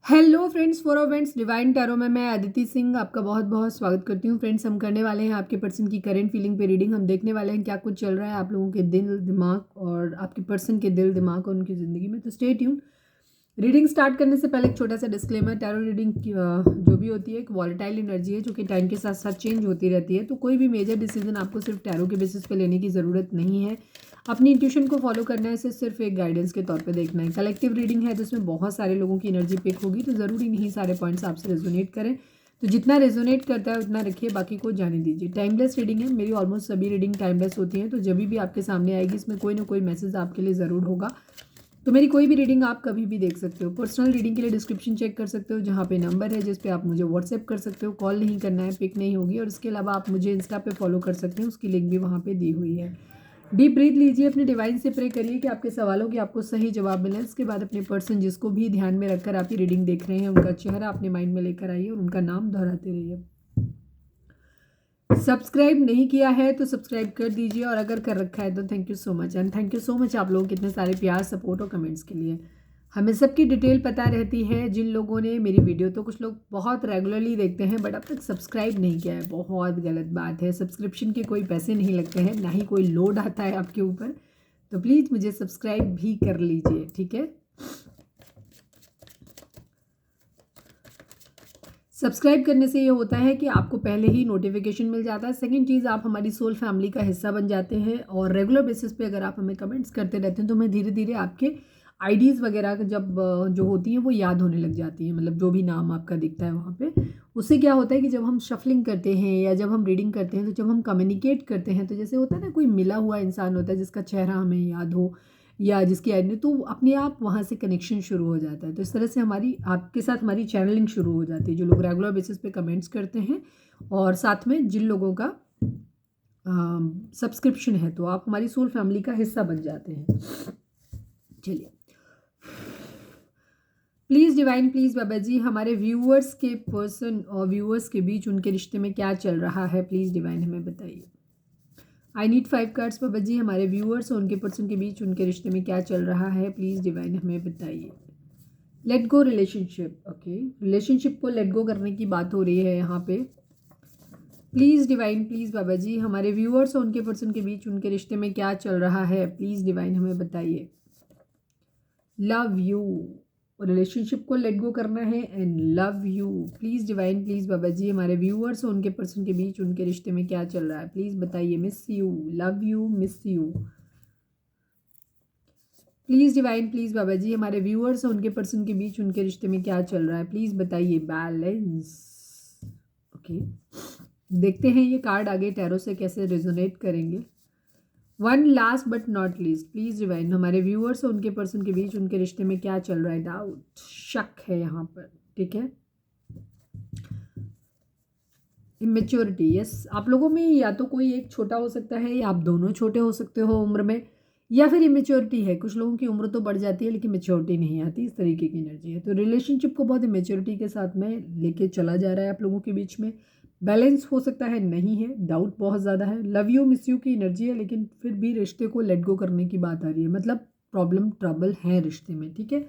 Hello friends, for events divine tarot में मैं अदिति सिंह आपका बहुत बहुत स्वागत करती हूँ। फ्रेंड्स, हम करने वाले हैं आपके पर्सन की करंट फीलिंग पे रीडिंग। हम देखने वाले हैं क्या कुछ चल रहा है आप लोगों के दिल दिमाग और आपके पर्सन के दिल दिमाग और उनकी ज़िंदगी में। तो स्टे ट्यून। रीडिंग स्टार्ट करने से पहले एक छोटा सा डिस्क्लेमर। टैरो रीडिंग जो भी होती है एक वॉलेटाइल एनर्जी है जो कि टाइम के साथ साथ चेंज होती रहती है। तो कोई भी मेजर डिसीजन आपको सिर्फ टैरो के बेसिस पे लेने की ज़रूरत नहीं है। अपनी इंट्यूशन को फॉलो करना है, इसे सिर्फ एक गाइडेंस के तौर पे देखना है। कलेक्टिव रीडिंग है तो इसमें बहुत सारे लोगों की एनर्जी पिक होगी, तो ज़रूरी नहीं सारे पॉइंट्स आपसे रेजोनेट करें। तो जितना रेजोनेट करता है उतना रखिए, बाकी को जाने दीजिए। टाइमलेस रीडिंग है, मेरी ऑलमोस्ट सभी रीडिंग टाइमलेस होती हैं। तो जब भी आपके सामने आएगी इसमें कोई ना कोई मैसेज आपके लिए ज़रूर होगा। तो मेरी कोई भी रीडिंग आप कभी भी देख सकते हो। पर्सनल रीडिंग के लिए डिस्क्रिप्शन चेक कर सकते हो, जहाँ पे नंबर है जिस पे आप मुझे व्हाट्सएप कर सकते हो। कॉल नहीं करना है, पिक नहीं होगी। और इसके अलावा आप मुझे इंस्टा पे फॉलो कर सकते हैं, उसकी लिंक भी वहाँ पे दी हुई है। डीप ब्रीथ लीजिए, अपने डिवाइन से प्रे करिए कि आपके सवालों के आपको सही जवाब मिले। इसके बाद अपने पर्सन जिसको भी ध्यान में रखकर आप ये रीडिंग देख रहे हैं उनका चेहरा अपने माइंड में लेकर आइए और उनका नाम दोहराते रहिए। सब्सक्राइब नहीं किया है तो सब्सक्राइब कर दीजिए, और अगर कर रखा है तो thank you so much. And thank you so much आप लोगों के इतने सारे प्यार, सपोर्ट और कमेंट्स के लिए। हमें सबकी डिटेल पता रहती है। जिन लोगों ने मेरी वीडियो, तो कुछ लोग बहुत रेगुलरली देखते हैं बट अब तक सब्सक्राइब नहीं किया है, बहुत गलत बात है। सब्सक्रिप्शन के कोई पैसे नहीं लगते हैं, ना ही कोई लोड आता है आपके ऊपर। तो प्लीज़ मुझे सब्सक्राइब भी कर लीजिए, ठीक है। सब्सक्राइब करने से ये होता है कि आपको पहले ही नोटिफिकेशन मिल जाता है। सेकंड चीज़, आप हमारी सोल फैमिली का हिस्सा बन जाते हैं। और रेगुलर बेसिस पे अगर आप हमें कमेंट्स करते रहते हैं तो मैं धीरे धीरे आपके आईडीज़ वगैरह जब जो होती हैं वो याद होने लग जाती हैं। मतलब जो भी नाम आपका दिखता है वहाँ पे, उससे क्या होता है कि जब हम शफलिंग करते हैं या जब हम रीडिंग करते हैं, तो जब हम कम्युनिकेट करते हैं, तो जैसे होता है ना, कोई मिला हुआ इंसान होता है जिसका चेहरा हमें याद हो या जिसकी आईडी, तो अपने आप वहाँ से कनेक्शन शुरू हो जाता है। तो इस तरह से हमारी आपके साथ हमारी चैनलिंग शुरू हो जाती है, जो लोग रेगुलर बेसिस पे कमेंट्स करते हैं और साथ में जिन लोगों का सब्सक्रिप्शन है, तो आप हमारी सोल फैमिली का हिस्सा बन जाते हैं। चलिए, प्लीज़ डिवाइन, प्लीज़ बाबा जी, हमारे व्यूअर्स के पर्सन और व्यूअर्स के बीच उनके रिश्ते में क्या चल रहा है, प्लीज़ डिवाइन हमें बताइए। आई नीड 5 कार्ड्स बाबा जी, हमारे व्यूअर्स और उनके पर्सन के बीच उनके रिश्ते में क्या चल रहा है, प्लीज़ डिवाइन हमें बताइए। Let go relationship, okay, relationship को लेट गो करने की बात हो रही है यहाँ पे। प्लीज़ डिवाइन, प्लीज़ बाबा जी, हमारे व्यूअर्स और उनके पर्सन के बीच उनके रिश्ते में क्या चल रहा है, प्लीज़ डिवाइन हमें बताइए। लव यू, रिलेशनशिप को लेट गो करना है and love you. Please divine, please बाबा जी, हमारे व्यूअर्स और उनके पर्सन के बीच उनके रिश्ते में क्या चल रहा है, प्लीज़ बताइए। Miss you, love you, miss you. Please divine, please बाबा जी, हमारे व्यूअर्स और उनके पर्सन के बीच उनके रिश्ते में क्या चल रहा है, प्लीज़ बताइए। बैलेंस, ओके, देखते हैं ये कार्ड आगे टैरो से कैसे रेजोनेट करेंगे। One last but not least, please divine, हमारे व्यूअर्स और उनके पर्सन के बीच उनके रिश्ते में क्या चल रहा है। डाउट, शक है यहाँ पर, ठीक है। इमेच्योरिटी, यस, आप लोगों में या तो कोई एक छोटा हो सकता है या आप दोनों छोटे हो सकते हो उम्र में, या फिर इमेच्योरिटी है। कुछ लोगों की उम्र तो बढ़ जाती है लेकिन मेच्योरिटी नहीं आती, इस तरीके की एनर्जी है। तो रिलेशनशिप को बहुत इमेच्योरिटी के साथ में लेके चला जा रहा है आप लोगों के बीच में। बैलेंस हो सकता है, नहीं है, डाउट बहुत ज़्यादा है। लव यू मिस यू की एनर्जी है, लेकिन फिर भी रिश्ते को लेट गो करने की बात आ रही है। मतलब प्रॉब्लम ट्रबल है रिश्ते में, ठीक है।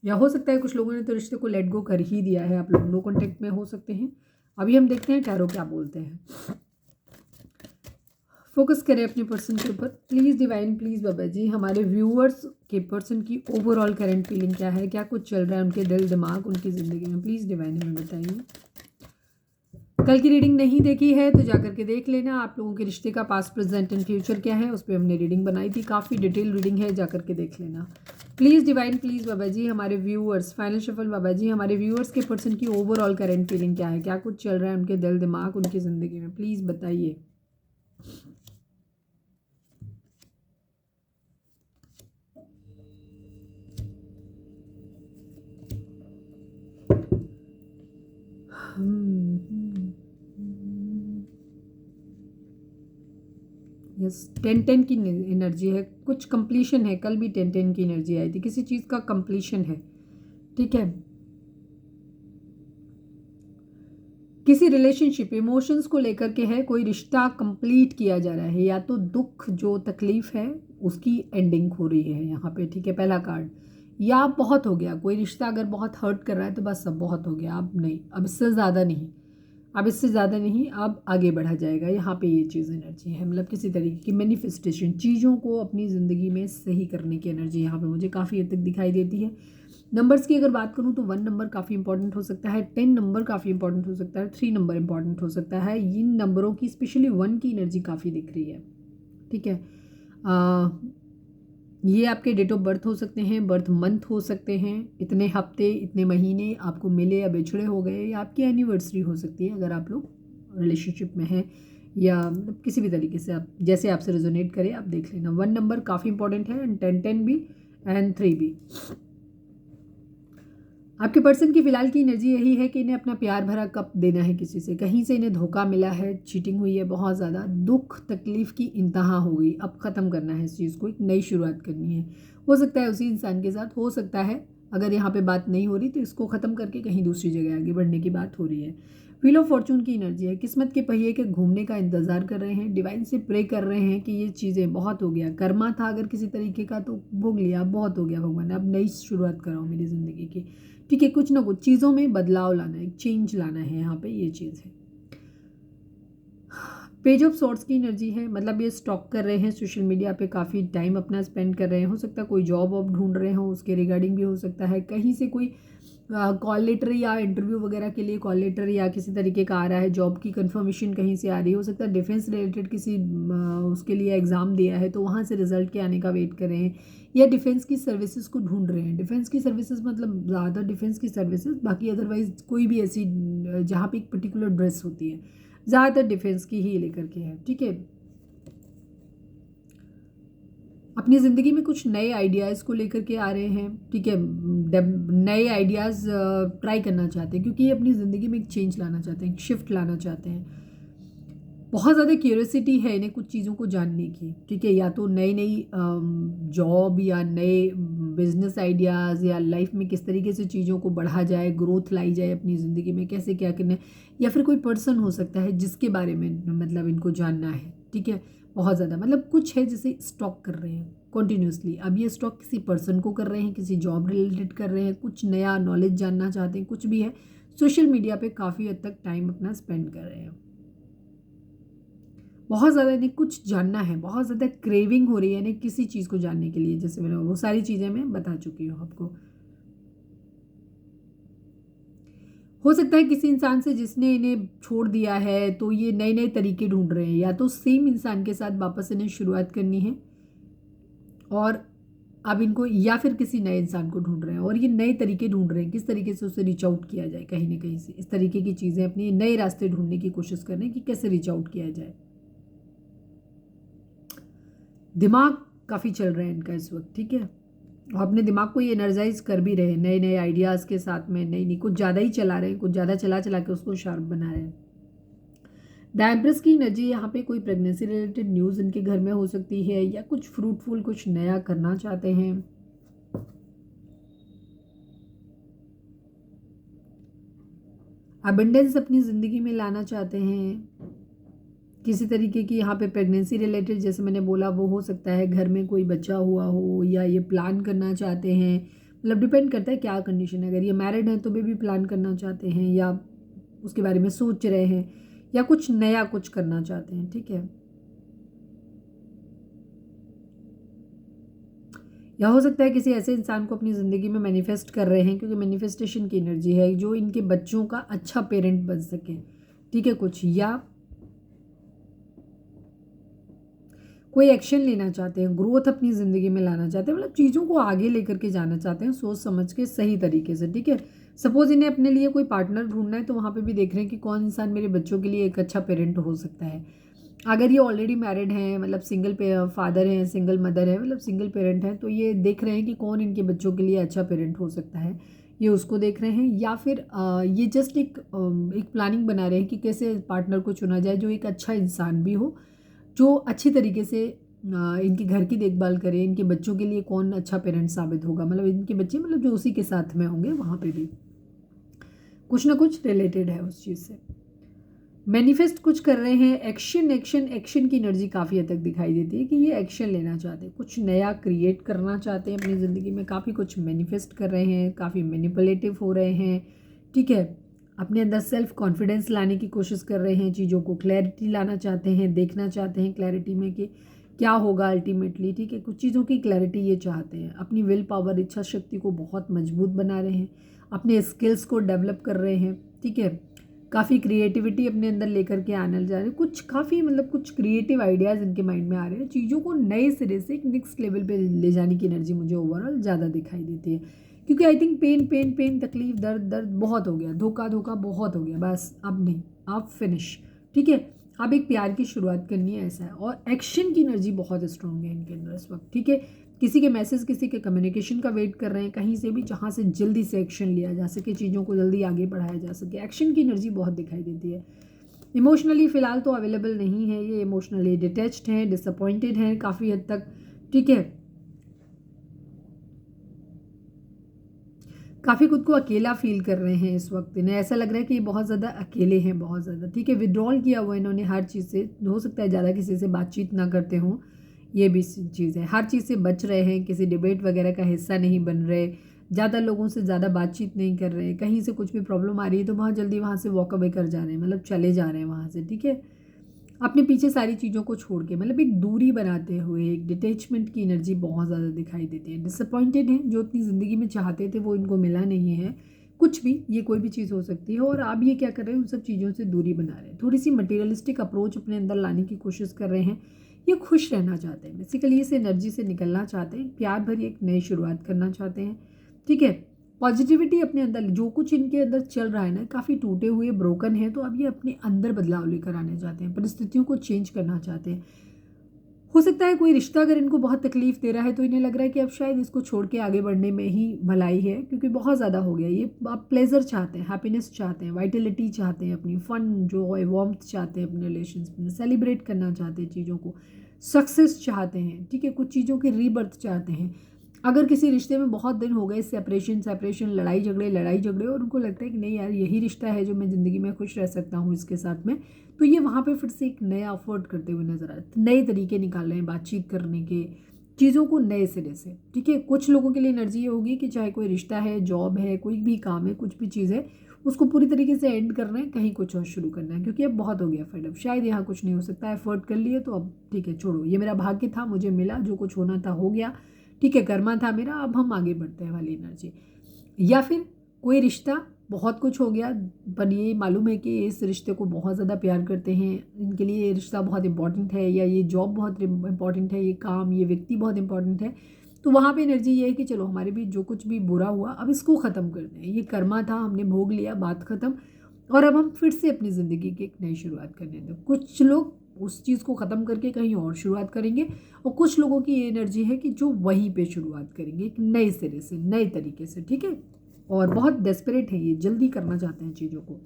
या हो सकता है कुछ लोगों ने तो रिश्ते को लेट गो कर ही दिया है, आप लोग नो कॉन्टेक्ट में हो सकते हैं। अभी हम देखते हैं टैरो क्या बोलते हैं। फोकस करें अपने पर्सन के ऊपर, प्लीज़ डिवाइन, प्लीज़ बाबा जी, हमारे व्यूअर्स के पर्सन की ओवरऑल करंट फीलिंग क्या है, क्या कुछ चल रहा है उनके दिल दिमाग उनकी ज़िंदगी में, प्लीज़ डिवाइन हमें बताइए। कल की रीडिंग नहीं देखी है तो जाकर के देख लेना। आप लोगों के रिश्ते का पास्ट प्रेजेंट एंड फ्यूचर क्या है, उस पर हमने रीडिंग बनाई थी, काफ़ी डिटेल रीडिंग है, जाकर के देख लेना। प्लीज़ डिवाइन, प्लीज़ बाबा जी, हमारे व्यूअर्स, फाइनल शफल बाबा जी, हमारे व्यूअर्स के पर्सन की ओवरऑल करंट फीलिंग क्या है, क्या कुछ चल रहा है उनके दिल दिमाग उनकी ज़िंदगी में, प्लीज़ बताइए। यस, 10-10 की एनर्जी है, कुछ कंप्लीशन है। कल भी 10-10 की एनर्जी आई थी, किसी चीज़ का कंप्लीशन है, ठीक है। किसी रिलेशनशिप, इमोशंस को लेकर के है, कोई रिश्ता कंप्लीट किया जा रहा है, या तो दुख जो तकलीफ है उसकी एंडिंग हो रही है यहाँ पे, ठीक है, पहला कार्ड। या बहुत हो गया, कोई रिश्ता अगर बहुत हर्ट कर रहा है तो बस अब बहुत हो गया, अब नहीं, अब इससे ज़्यादा नहीं, अब इससे ज़्यादा नहीं, अब आगे बढ़ा जाएगा। यहाँ पे ये चीज़ एनर्जी है, मतलब किसी तरीके की मैनिफेस्टेशन, चीज़ों को अपनी ज़िंदगी में सही करने की एनर्जी यहाँ पे मुझे काफ़ी हद तक दिखाई देती है। नंबर्स की अगर बात करूँ तो 1 नंबर काफ़ी इंपॉर्टेंट हो सकता है, 10 नंबर काफ़ी इंपॉर्टेंट हो सकता है, 3 नंबर इंपॉर्टेंट हो सकता है। इन नंबरों की स्पेशली 1 की एनर्जी काफ़ी दिख रही है, ठीक है। ये आपके डेट ऑफ बर्थ हो सकते हैं, बर्थ मंथ हो सकते हैं, इतने हफ्ते, इतने महीने आपको मिले या बिछड़े हो गए, या आपकी एनिवर्सरी हो सकती है अगर आप लोग रिलेशनशिप में हैं, या मतलब किसी भी तरीके से आप जैसे आपसे रेजोनेट करें आप देख लेना। 1 नंबर काफ़ी इंपॉर्टेंट है, एंड 10 भी, एंड 3 भी। आपके पर्सन की फिलहाल की एनर्जी यही है कि इन्हें अपना प्यार भरा कप देना है किसी से, कहीं से इन्हें धोखा मिला है, चीटिंग हुई है बहुत ज़्यादा, दुख तकलीफ की इंतहा हो गई, अब ख़त्म करना है इस चीज़ को, एक नई शुरुआत करनी है। हो सकता है उसी इंसान के साथ, हो सकता है अगर यहाँ पे बात नहीं हो रही तो इसको ख़त्म करके कहीं दूसरी जगह आगे बढ़ने की बात हो रही है। व्हील ऑफ फॉर्चून की एनर्जी है, किस्मत के पहिए के घूमने का इंतज़ार कर रहे हैं, डिवाइन से प्रे कर रहे हैं कि ये चीज़ें बहुत हो गया, कर्मा था अगर किसी तरीके का तो भोग लिया, अब बहुत हो गया भगवान, अब नई शुरुआत कराओ मेरी ज़िंदगी की, ठीक है। कुछ ना कुछ चीज़ों में बदलाव लाना है, चेंज लाना है, यहाँ पे ये चीज़ है। पेज ऑफ सॉर्ट्स की एनर्जी है, मतलब ये स्टॉक कर रहे हैं, सोशल मीडिया पे काफ़ी टाइम अपना स्पेंड कर रहे हैं, हो सकता है कोई जॉब वॉब ढूंढ रहे हो, उसके रिगार्डिंग भी हो सकता है, कहीं से कोई कॉल लेटर या इंटरव्यू वगैरह के लिए कॉल लेटर या किसी तरीके का आ रहा है, जॉब की कंफर्मेशन कहीं से आ रही है, हो सकता है डिफेंस रिलेटेड किसी उसके लिए एग्ज़ाम दिया है तो वहाँ से रिजल्ट के आने का वेट कर रहे हैं, या डिफेंस की सर्विसेज को ढूंढ रहे हैं। डिफेंस की सर्विसेज मतलब ज़्यादा डिफेंस की सर्विसेज, बाकी अदरवाइज कोई भी ऐसी जहाँ पे एक पर्टिकुलर ड्रेस होती है, ज़्यादातर डिफेंस की ही लेकर के है, ठीक है। अपनी ज़िंदगी में कुछ नए आइडियाज़ को लेकर के आ रहे हैं, ठीक है, नए आइडियाज़ ट्राई करना चाहते हैं, क्योंकि ये अपनी ज़िंदगी में एक चेंज लाना चाहते हैं, एक शिफ्ट लाना चाहते हैं। बहुत ज़्यादा क्यूरियोसिटी है इन्हें कुछ चीज़ों को जानने की, ठीक है, या तो नई नई जॉब या नए बिजनेस आइडियाज़, या लाइफ में किस तरीके से चीज़ों को बढ़ा जाए, ग्रोथ लाई जाए अपनी ज़िंदगी में, कैसे क्या करना है, या फिर कोई पर्सन हो सकता है जिसके बारे में मतलब इनको जानना है, ठीक है। बहुत ज़्यादा मतलब कुछ है जिसे स्टॉक कर रहे हैं कॉन्टिन्यूसली, अब ये स्टॉक किसी पर्सन को कर रहे हैं, किसी जॉब रिलेटेड कर रहे हैं, कुछ नया नॉलेज जानना चाहते हैं, कुछ भी है, सोशल मीडिया पे काफ़ी हद तक टाइम अपना स्पेंड कर रहे हैं। बहुत ज़्यादा इन्हें कुछ जानना है, बहुत ज़्यादा क्रेविंग हो रही है इन्हें किसी चीज़ को जानने के लिए, जैसे मैंने वो सारी चीज़ें मैं बता चुकी हूँ आपको। हो सकता है किसी इंसान से जिसने इन्हें छोड़ दिया है तो ये नए नए तरीके ढूंढ रहे हैं, या तो सेम इंसान के साथ वापस इन्हें शुरुआत करनी है, और अब इनको, या फिर किसी नए इंसान को ढूंढ रहे हैं और ये नए तरीके ढूंढ रहे हैं किस तरीके से उसे रीच आउट किया जाए, कहीं ना कहीं से इस तरीके की चीज़ें अपने नए रास्ते ढूंढने की कोशिश कर रहे हैं कि कैसे रीच आउट किया जाए। दिमाग काफ़ी चल रहा है इनका इस वक्त, ठीक है, और अपने दिमाग को ये एनर्जाइज कर भी रहे हैं नए नए आइडियाज़ के साथ में, नई नई कुछ ज़्यादा ही चला रहे हैं, कुछ ज़्यादा चला चला के उसको शार्प बना रहे हैं। द एम्प्रेस की एनर्जी, यहाँ पे कोई प्रेगनेंसी रिलेटेड न्यूज़ इनके घर में हो सकती है, या कुछ फ्रूटफुल कुछ नया करना चाहते हैं। अबंडेंस अपनी ज़िंदगी में लाना चाहते हैं, किसी तरीके की यहाँ पे प्रेगनेंसी रिलेटेड जैसे मैंने बोला वो हो सकता है, घर में कोई बच्चा हुआ हो, या ये प्लान करना चाहते हैं, मतलब डिपेंड करता है क्या कंडीशन है, अगर ये मैरिड हैं तो भी प्लान करना चाहते हैं, या उसके बारे में सोच रहे हैं, या कुछ नया कुछ करना चाहते हैं, ठीक है। या हो सकता है किसी ऐसे इंसान को अपनी ज़िंदगी में मैनिफेस्ट कर रहे हैं, क्योंकि मैनिफेस्टेशन की एनर्जी है, जो इनके बच्चों का अच्छा पेरेंट बन सके, ठीक है, कुछ, या कोई एक्शन लेना चाहते हैं, ग्रोथ अपनी ज़िंदगी में लाना चाहते हैं, मतलब चीज़ों को आगे लेकर के जाना चाहते हैं सोच समझ के सही तरीके से, ठीक है। सपोज इन्हें अपने लिए कोई पार्टनर ढूंढना है तो वहाँ पे भी देख रहे हैं कि कौन इंसान मेरे बच्चों के लिए एक अच्छा पेरेंट हो सकता है। अगर ये ऑलरेडी मैरिड हैं, मतलब सिंगल फादर हैं, सिंगल मदर है, मतलब सिंगल पेरेंट हैं, तो ये देख रहे हैं कि कौन इनके बच्चों के लिए अच्छा पेरेंट हो सकता है, ये उसको देख रहे हैं, या फिर ये जस्ट एक प्लानिंग बना रहे हैं कि कैसे पार्टनर को चुना जाए जो एक अच्छा इंसान भी हो, जो अच्छी तरीके से इनके घर की देखभाल करे, इनके बच्चों के लिए कौन अच्छा पेरेंट साबित होगा, मतलब इनके बच्चे मतलब जो उसी के साथ में होंगे वहाँ पे भी कुछ ना कुछ रिलेटेड है उस चीज़ से। मैनिफेस्ट कुछ कर रहे हैं, एक्शन एक्शन एक्शन की एनर्जी काफ़ी हद तक दिखाई देती है कि ये एक्शन लेना चाहते हैं, कुछ नया क्रिएट करना चाहते हैं अपनी ज़िंदगी में, काफ़ी कुछ मैनिफेस्ट कर रहे हैं, काफ़ी मैनिपुलेटिव हो रहे हैं, ठीक है। अपने अंदर सेल्फ कॉन्फिडेंस लाने की कोशिश कर रहे हैं, चीज़ों को क्लैरिटी लाना चाहते हैं, देखना चाहते हैं क्लैरिटी में कि क्या होगा अल्टीमेटली, ठीक है। कुछ चीज़ों की क्लैरिटी ये चाहते हैं, अपनी विल पावर, इच्छा शक्ति को बहुत मजबूत बना रहे हैं, अपने स्किल्स को डेवलप कर रहे हैं, ठीक है। काफ़ी क्रिएटिविटी अपने अंदर लेकर के आने जा रहे हैं, कुछ काफ़ी मतलब कुछ क्रिएटिव आइडियाज़ इनके माइंड में आ रहे हैं, चीज़ों को नए सिरे से एक नेक्स्ट लेवल पे ले जाने की एनर्जी मुझे ओवरऑल ज़्यादा दिखाई देती है। क्योंकि I think pain pain pain, तकलीफ, दर्द दर्द बहुत हो गया, धोखा धोखा बहुत हो गया, बस अब नहीं, आप फिनिश, ठीक है। अब एक प्यार की शुरुआत करनी है, ऐसा है। और एक्शन की एनर्जी बहुत स्ट्रॉन्ग है इनके अंदर इस वक्त, ठीक है। किसी के मैसेज, किसी के कम्युनिकेशन का वेट कर रहे हैं, कहीं से भी जहाँ से जल्दी से एक्शन लिया जा सके, चीज़ों को जल्दी आगे बढ़ाया जा सके, एक्शन की एनर्जी बहुत दिखाई देती है। इमोशनली फ़िलहाल तो अवेलेबल नहीं है ये, इमोशनली डिटैच्ड हैं, डिसअपॉइंटेड हैं काफ़ी हद तक, ठीक है। काफ़ी खुद को अकेला फील कर रहे हैं इस वक्त, इन्हें ऐसा लग रहा है कि ये बहुत ज़्यादा अकेले हैं, बहुत ज़्यादा, ठीक है। विड्रॉल किया हुआ इन्होंने हर चीज़ से, हो सकता है ज़्यादा किसी से बातचीत ना करते हों, ये भी चीज़ है। हर चीज़ से बच रहे हैं, किसी डिबेट वगैरह का हिस्सा नहीं बन रहे, ज़्यादा लोगों से ज़्यादा बातचीत नहीं कर रहे, कहीं से कुछ भी प्रॉब्लम आ रही है तो बहुत जल्दी वहाँ से वॉक अवे कर जा रहे हैं, मतलब चले जा रहे हैं वहाँ से, ठीक है। अपने पीछे सारी चीज़ों को छोड़ के, मतलब एक दूरी बनाते हुए, एक डिटैचमेंट की एनर्जी बहुत ज़्यादा दिखाई देती है। डिसअपॉइंटेड हैं, जो अपनी ज़िंदगी में चाहते थे वो इनको मिला नहीं है, कुछ भी, ये कोई भी चीज़ हो सकती है। और आप ये क्या कर रहे हैं, उन सब चीज़ों से दूरी बना रहे हैं, थोड़ी सी मटेरियलिस्टिक अप्रोच अपने अंदर लाने की कोशिश कर रहे हैं। ये खुश रहना चाहते हैं, बेसिकली इस एनर्जी से निकलना चाहते हैं, प्यार भरी एक नई शुरुआत करना चाहते हैं, ठीक है। पॉजिटिविटी अपने अंदर, जो कुछ इनके अंदर चल रहा है ना, काफ़ी टूटे हुए, ब्रोकन है, तो अब ये अपने अंदर बदलाव लेकर आने चाहते हैं, परिस्थितियों को चेंज करना चाहते हैं। हो सकता है कोई रिश्ता अगर इनको बहुत तकलीफ दे रहा है तो इन्हें लग रहा है कि अब शायद इसको छोड़ के आगे बढ़ने में ही भलाई है, क्योंकि बहुत ज़्यादा हो गया ये। आप प्लेजर चाहते हैं, हैप्पीनेस चाहते हैं, वाइटलिटी चाहते हैं, अपनी फन, जॉय, वार्मथ चाहते हैं, अपने रिलेशंस में सेलिब्रेट करना चाहते हैं चीज़ों को, सक्सेस चाहते हैं, ठीक है। कुछ चीज़ों के रीबर्थ चाहते हैं। अगर किसी रिश्ते में बहुत दिन हो गए, सेपरेशन सेपरेशन, लड़ाई झगड़े, और उनको लगता है कि नहीं यार यही रिश्ता है जो मैं ज़िंदगी में खुश रह सकता हूँ इसके साथ में, तो ये वहाँ पे फिर से एक नया अफर्ट करते हुए नजर आ रहे हैं, नए तरीके निकाल रहे हैं बातचीत करने के, चीज़ों को नए सिरे से, ठीक है। कुछ लोगों के लिए एनर्जी ये होगी कि चाहे कोई रिश्ता है, जॉब है, कोई भी काम है, कुछ भी चीज़ है, उसको पूरी तरीके से एंड करना है, कहीं कुछ और शुरू करना है, क्योंकि अब बहुत हो गया फेड अप, शायद यहाँ कुछ नहीं हो सकता, एफर्ट कर लिए तो अब ठीक है, छोड़ो, ये मेरा भाग्य था, मुझे मिला, जो कुछ होना था हो गया, ठीक है, कर्मा था मेरा, अब हम आगे बढ़ते हैं वाली एनर्जी। या फिर कोई रिश्ता, बहुत कुछ हो गया, पर ये मालूम है कि इस रिश्ते को बहुत ज़्यादा प्यार करते हैं, इनके लिए ये रिश्ता बहुत इंपॉर्टेंट है, या ये जॉब बहुत इंपॉर्टेंट है, ये काम, ये व्यक्ति बहुत इंपॉर्टेंट है, तो वहाँ पे एनर्जी ये है कि चलो हमारे बीच जो कुछ भी बुरा हुआ अब इसको ख़त्म करते हैं, ये कर्मा था, हमने भोग लिया, बात ख़त्म, और अब हम फिर से अपनी ज़िंदगी की एक नई शुरुआत करने दें। कुछ लोग उस चीज़ को ख़त्म करके कहीं और शुरुआत करेंगे, और कुछ लोगों की ये एनर्जी है कि जो वहीं पे शुरुआत करेंगे एक नए सिरे से, नए तरीके से, ठीक है। और बहुत डेस्परेट है ये, जल्दी करना चाहते हैं चीज़ों को।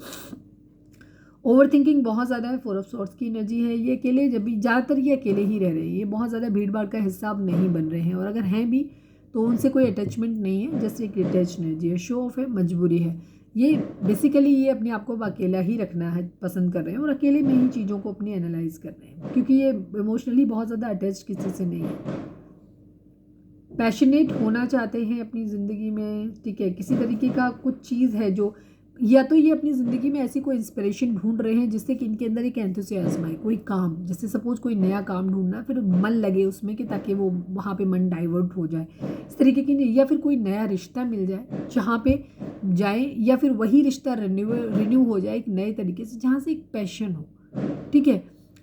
ओवर थिंकिंग बहुत ज़्यादा है, 4 ऑफ सॉर्ड्स की एनर्जी है, ये अकेले, जब भी ज़्यादातर ये अकेले ही रह रहे हैं, ये बहुत ज़्यादा भीड़ भाड़ का हिस्सा अब नहीं बन रहे हैं, और अगर हैं भी तो उनसे कोई अटैचमेंट नहीं है, जैसे एक डिटैच एनर्जी है, शो ऑफ है, मजबूरी है, ये बेसिकली ये अपने आप को अकेला ही रखना है पसंद कर रहे हैं, और अकेले में ही चीज़ों को अपनी एनालाइज कर रहे हैं, क्योंकि ये इमोशनली बहुत ज़्यादा अटैच किसी से नहीं है। पैशनेट होना चाहते हैं अपनी ज़िंदगी में, ठीक है, किसी तरीके का कुछ चीज़ है जो, या तो ये अपनी ज़िंदगी में ऐसी कोई इंस्पिरेशन ढूंढ रहे हैं जिससे कि इनके अंदर एक एंथुसियाज्म आए, कोई काम, जैसे सपोज कोई नया काम ढूंढना, फिर मन लगे उसमें कि ताकि वो वहाँ पे मन डाइवर्ट हो जाए, इस तरीके की, या फिर कोई नया रिश्ता मिल जाए जहाँ पे जाए, या फिर वही रिश्ता रिन्यू हो जाए एक नए तरीके से, जहाँ से एक पैशन हो, ठीक है,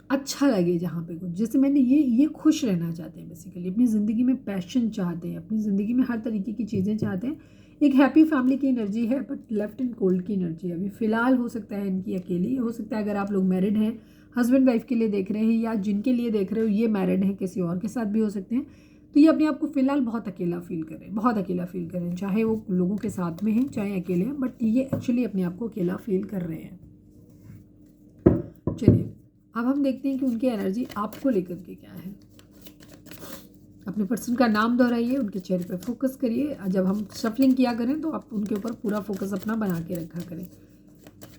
अच्छा लगे जहाँ पे कुछ, जैसे मैंने ये खुश रहना चाहते हैं, बेसिकली अपनी ज़िंदगी में पैशन चाहते हैं, अपनी ज़िंदगी में हर तरीके की चीज़ें चाहते हैं, एक हैप्पी फैमिली की एनर्जी है, बट लेफ्ट एंड कोल्ड की एनर्जी है अभी फ़िलहाल। हो सकता है इनकी अकेली, हो सकता है अगर आप लोग मैरिड हैं, हस्बैंड वाइफ के लिए देख रहे हैं, या जिनके लिए देख रहे हो ये मैरिड हैं, किसी और के साथ भी हो सकते हैं, तो ये अपने आप को फ़िलहाल बहुत अकेला फील करें, बहुत अकेला फील करें, चाहे वो लोगों के साथ में हैं चाहे अकेले हैं, बट ये एक्चुअली अपने आप को अकेला फील कर रहे हैं। चलिए अब हम देखते हैं कि उनकी एनर्जी आपको लेकर के क्या है। अपने पर्सन का नाम दोहराइए, उनके चेहरे पे फोकस करिए, जब हम शफलिंग किया करें तो आप उनके ऊपर पूरा फोकस अपना बना के रखा करें।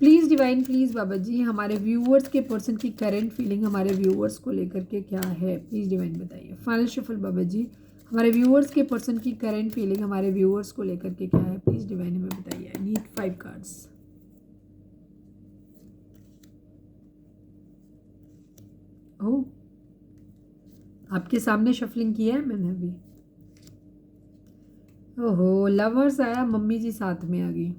प्लीज़ डिवाइन, प्लीज़ बाबा जी, हमारे व्यूअर्स के पर्सन की करंट फीलिंग हमारे व्यूअर्स को लेकर के क्या है, प्लीज़ डिवाइन बताइए। फाइनल शफल बाबा जी, हमारे व्यूअर्स के पर्सन की करंट फीलिंग हमारे व्यूअर्स को लेकर के क्या है, प्लीज़ डिवाइन हमें बताइए। आई नीड 5 कार्ड्स। ओह, आपके सामने शफलिंग की है मैंने अभी। ओहो, लवर्स आया, मम्मी जी साथ में आ गई।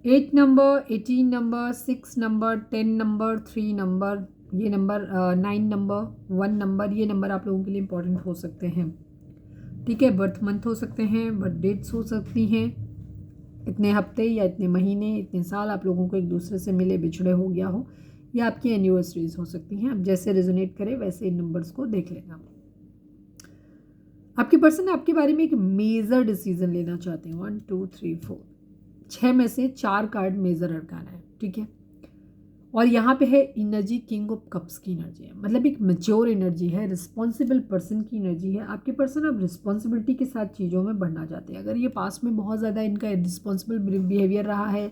8 number, 18 number, 6 number, 10 number, 3 number, ये नंबर 9 नंबर, 1 नंबर, ये नंबर आप लोगों के लिए इंपॉर्टेंट हो सकते हैं। ठीक है, बर्थ मंथ हो सकते हैं, बर्थ डेट्स हो सकती हैं, इतने हफ्ते या इतने महीने, इतने साल आप लोगों को एक दूसरे से मिले बिछड़े हो गया हो, या आपकी एनिवर्सरीज हो सकती हैं। अब जैसे रेजोनेट करे वैसे इन नंबर्स को देख लेना। आपके पर्सन आपके बारे में एक मेजर डिसीजन लेना चाहते हैं। 1 2 3 4, 6 में से 4 कार्ड मेजर अरकाना है। ठीक है, और यहाँ पे है एनर्जी किंग ऑफ कप्स की एनर्जी है, मतलब एक मेच्योर एनर्जी है, रिस्पॉन्सिबल पर्सन की एनर्जी है। आपके पर्सन अब रिस्पॉन्सिबिलिटी के साथ चीज़ों में बढ़ना चाहते हैं। अगर ये पास में बहुत ज़्यादा इनका रिस्पॉन्सिबल बिहेवियर रहा है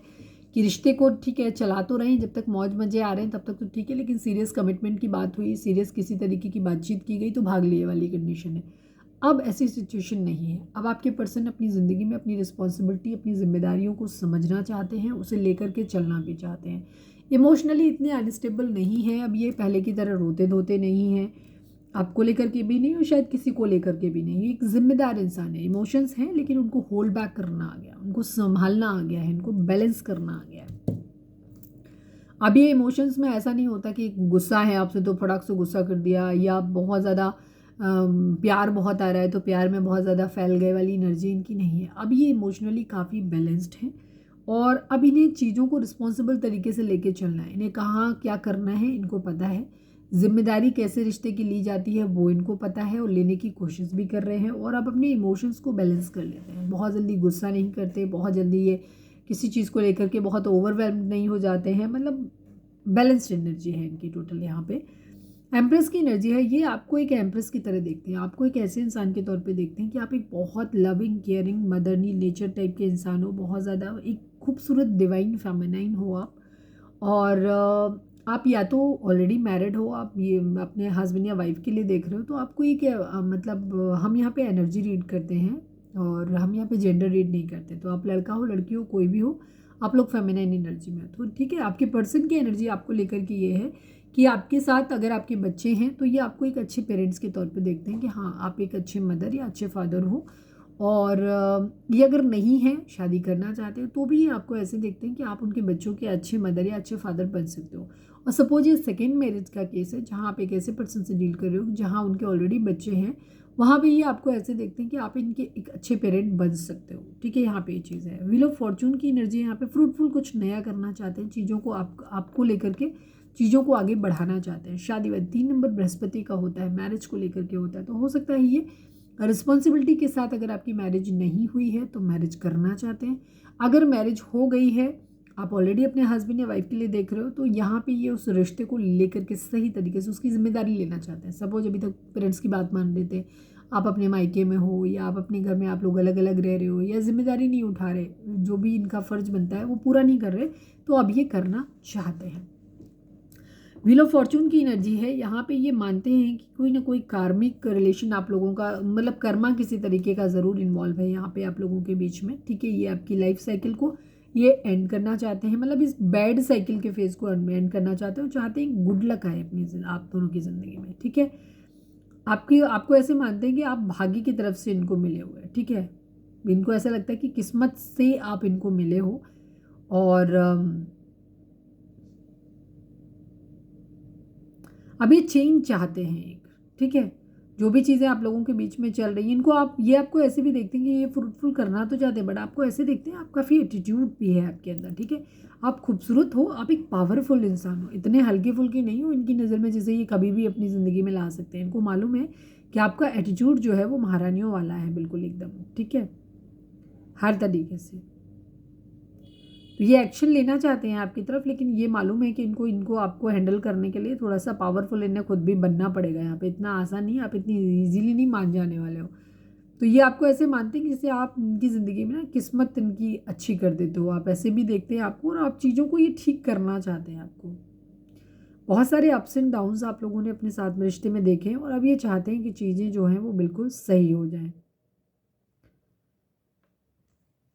कि रिश्ते को ठीक है चला तो रहे हैं, जब तक मौज मजे आ रहे हैं तब तक तो ठीक है, लेकिन सीरियस कमिटमेंट की बात हुई, सीरियस किसी तरीके की बातचीत की गई तो भाग लिए वाली कंडीशन है। अब ऐसी सिचुएशन नहीं है। अब आपके पर्सन अपनी ज़िंदगी में अपनी रिस्पॉन्सिबिलिटी, अपनी जिम्मेदारियों को समझना चाहते हैं, उसे लेकर के चलना भी चाहते हैं। इमोशनली इतने अनस्टेबल नहीं है अब ये, पहले की तरह रोते धोते नहीं हैं, आपको लेकर के भी नहीं और शायद किसी को लेकर के भी नहीं। एक जिम्मेदार इंसान है, इमोशंस हैं लेकिन उनको होल्ड बैक करना आ गया, उनको संभालना आ गया है, इनको बैलेंस करना आ गया है। अब ये इमोशंस में ऐसा नहीं होता कि गुस्सा है आपसे तो फटाक से गुस्सा कर दिया, या बहुत ज़्यादा प्यार बहुत आ रहा है तो प्यार में बहुत ज़्यादा फैल गए वाली एनर्जी इनकी नहीं है। अब ये इमोशनली काफ़ी बैलेंस्ड है और अब इन्हें चीज़ों को रिस्पॉन्सिबल तरीके से लेके चलना है। इन्हें कहाँ क्या करना है इनको पता है, जिम्मेदारी कैसे रिश्ते की ली जाती है वो इनको पता है और लेने की कोशिश भी कर रहे हैं। और अब अपने इमोशंस को बैलेंस कर लेते हैं, बहुत जल्दी गुस्सा नहीं करते, बहुत जल्दी ये किसी चीज़ को लेकर के बहुत ओवरवेल्म नहीं हो जाते हैं। मतलब बैलेंस्ड एनर्जी है इनकी टोटल। यहाँ पे एम्प्रेस की एनर्जी है, ये आपको एक एम्प्रेस की तरह देखते हैं, आपको एक ऐसे इंसान के तौर पे देखते हैं कि आप एक बहुत लविंग केयरिंग मदरनी नेचर टाइप के इंसान हो, बहुत ज़्यादा एक खूबसूरत डिवाइन फेमिनाइन हो आप। और आप या तो ऑलरेडी मैरिड हो, आप ये अपने हस्बैंड या वाइफ के लिए देख रहे हो, तो आपको एक मतलब हम यहाँ पे एनर्जी रीड करते हैं और हम यहाँ पे जेंडर रीड नहीं करते। तो आप लड़का हो लड़की हो कोई भी हो, आप लोग फेमिनाइन एनर्जी में हो तो ठीक है। आपके पर्सन की एनर्जी आपको लेकर के ये है कि आपके साथ अगर आपके बच्चे हैं तो ये आपको एक अच्छे पेरेंट्स के तौर पे देखते हैं कि हाँ आप एक अच्छे मदर या अच्छे फादर हो। और ये अगर नहीं है, शादी करना चाहते हो तो भी ये आपको ऐसे देखते हैं कि आप उनके बच्चों के अच्छे मदर या अच्छे फादर बन सकते हो। और सपोज ये सेकेंड मैरिज का केस है जहाँ आप एक ऐसे पर्सन से डील कर रहे हो जहाँ उनके ऑलरेडी बच्चे हैं, वहाँ भी ये आपको ऐसे देखते हैं कि आप इनके एक अच्छे पेरेंट बन सकते हो। ठीक है, यहाँ पे ये चीज़ है। व्हील ऑफ फॉर्चून की एनर्जी यहाँ पे फ्रूटफुल कुछ नया करना चाहते हैं, चीज़ों को आपको लेकर के चीज़ों को आगे बढ़ाना चाहते हैं। शादी वादी 3 नंबर बृहस्पति का होता है, मैरिज को लेकर के होता है, तो हो सकता है ये रिस्पॉन्सिबिलिटी के साथ अगर आपकी मैरिज नहीं हुई है तो मैरिज करना चाहते हैं। अगर मैरिज हो गई है, आप ऑलरेडी अपने हस्बैंड या वाइफ के लिए देख रहे हो, तो यहाँ पे ये उस रिश्ते को लेकर के सही तरीके से उसकी जिम्मेदारी लेना चाहते हैं। सपोज अभी तक पेरेंट्स की बात मान लेते हैं, आप अपने मायके में हो या आप अपने घर में आप लोग अलग अलग रह रहे हो या जिम्मेदारी नहीं उठा रहे, जो भी इनका फ़र्ज बनता है वो पूरा नहीं कर रहे, तो अब ये करना चाहते हैं। व्हील ऑफ फॉर्चून की एनर्जी है, यहाँ पे ये मानते हैं कि कोई ना कोई कार्मिक रिलेशन आप लोगों का, मतलब कर्मा किसी तरीके का ज़रूर इन्वॉल्व है यहाँ पे आप लोगों के बीच में। ठीक है, ये आपकी लाइफ साइकिल को ये एंड करना चाहते हैं, मतलब इस बैड साइकिल के फेज को एंड करना चाहते हैं और चाहते हैं गुड लक आए अपनी आप दोनों की ज़िंदगी में। ठीक है, आपको ऐसे मानते हैं कि आप भाग्य की तरफ से इनको मिले हुए हैं। ठीक है, इनको ऐसा लगता है कि किस्मत से आप इनको मिले हो। और अब ये चेंज चाहते हैं एक। ठीक है, जो भी चीज़ें आप लोगों के बीच में चल रही हैं इनको आपको ऐसे भी देखते हैं कि ये फ्रूटफुल करना तो चाहते हैं, बट आपको ऐसे देखते हैं आप काफ़ी एटीट्यूड भी है आपके अंदर। ठीक है, आप खूबसूरत हो, आप एक पावरफुल इंसान हो, इतने हल्के फुल्के नहीं हो इनकी नज़र में, जैसे ये कभी भी अपनी ज़िंदगी में ला सकते हैं। इनको मालूम है कि आपका एटीट्यूड जो है वो महारानियों वाला है, बिल्कुल एकदम। ठीक है, हर तरीके से तो ये एक्शन लेना चाहते हैं आपकी तरफ, लेकिन ये मालूम है कि इनको आपको हैंडल करने के लिए थोड़ा सा पावरफुल इन्हें खुद भी बनना पड़ेगा। यहाँ पे इतना आसान नहीं, आप इतनी इजीली नहीं मान जाने वाले हो। तो ये आपको ऐसे मानते हैं कि जैसे आप इनकी ज़िंदगी में ना किस्मत इनकी अच्छी कर देते हो, आप ऐसे भी देखते हैं आपको और आप चीज़ों को ये ठीक करना चाहते हैं आपको। बहुत सारे अप्स एंड डाउन्स आप लोगों ने अपने साथ में रिश्ते में देखे हैं और अब ये चाहते हैं कि चीज़ें जो हैं वो बिल्कुल सही हो जाएँ।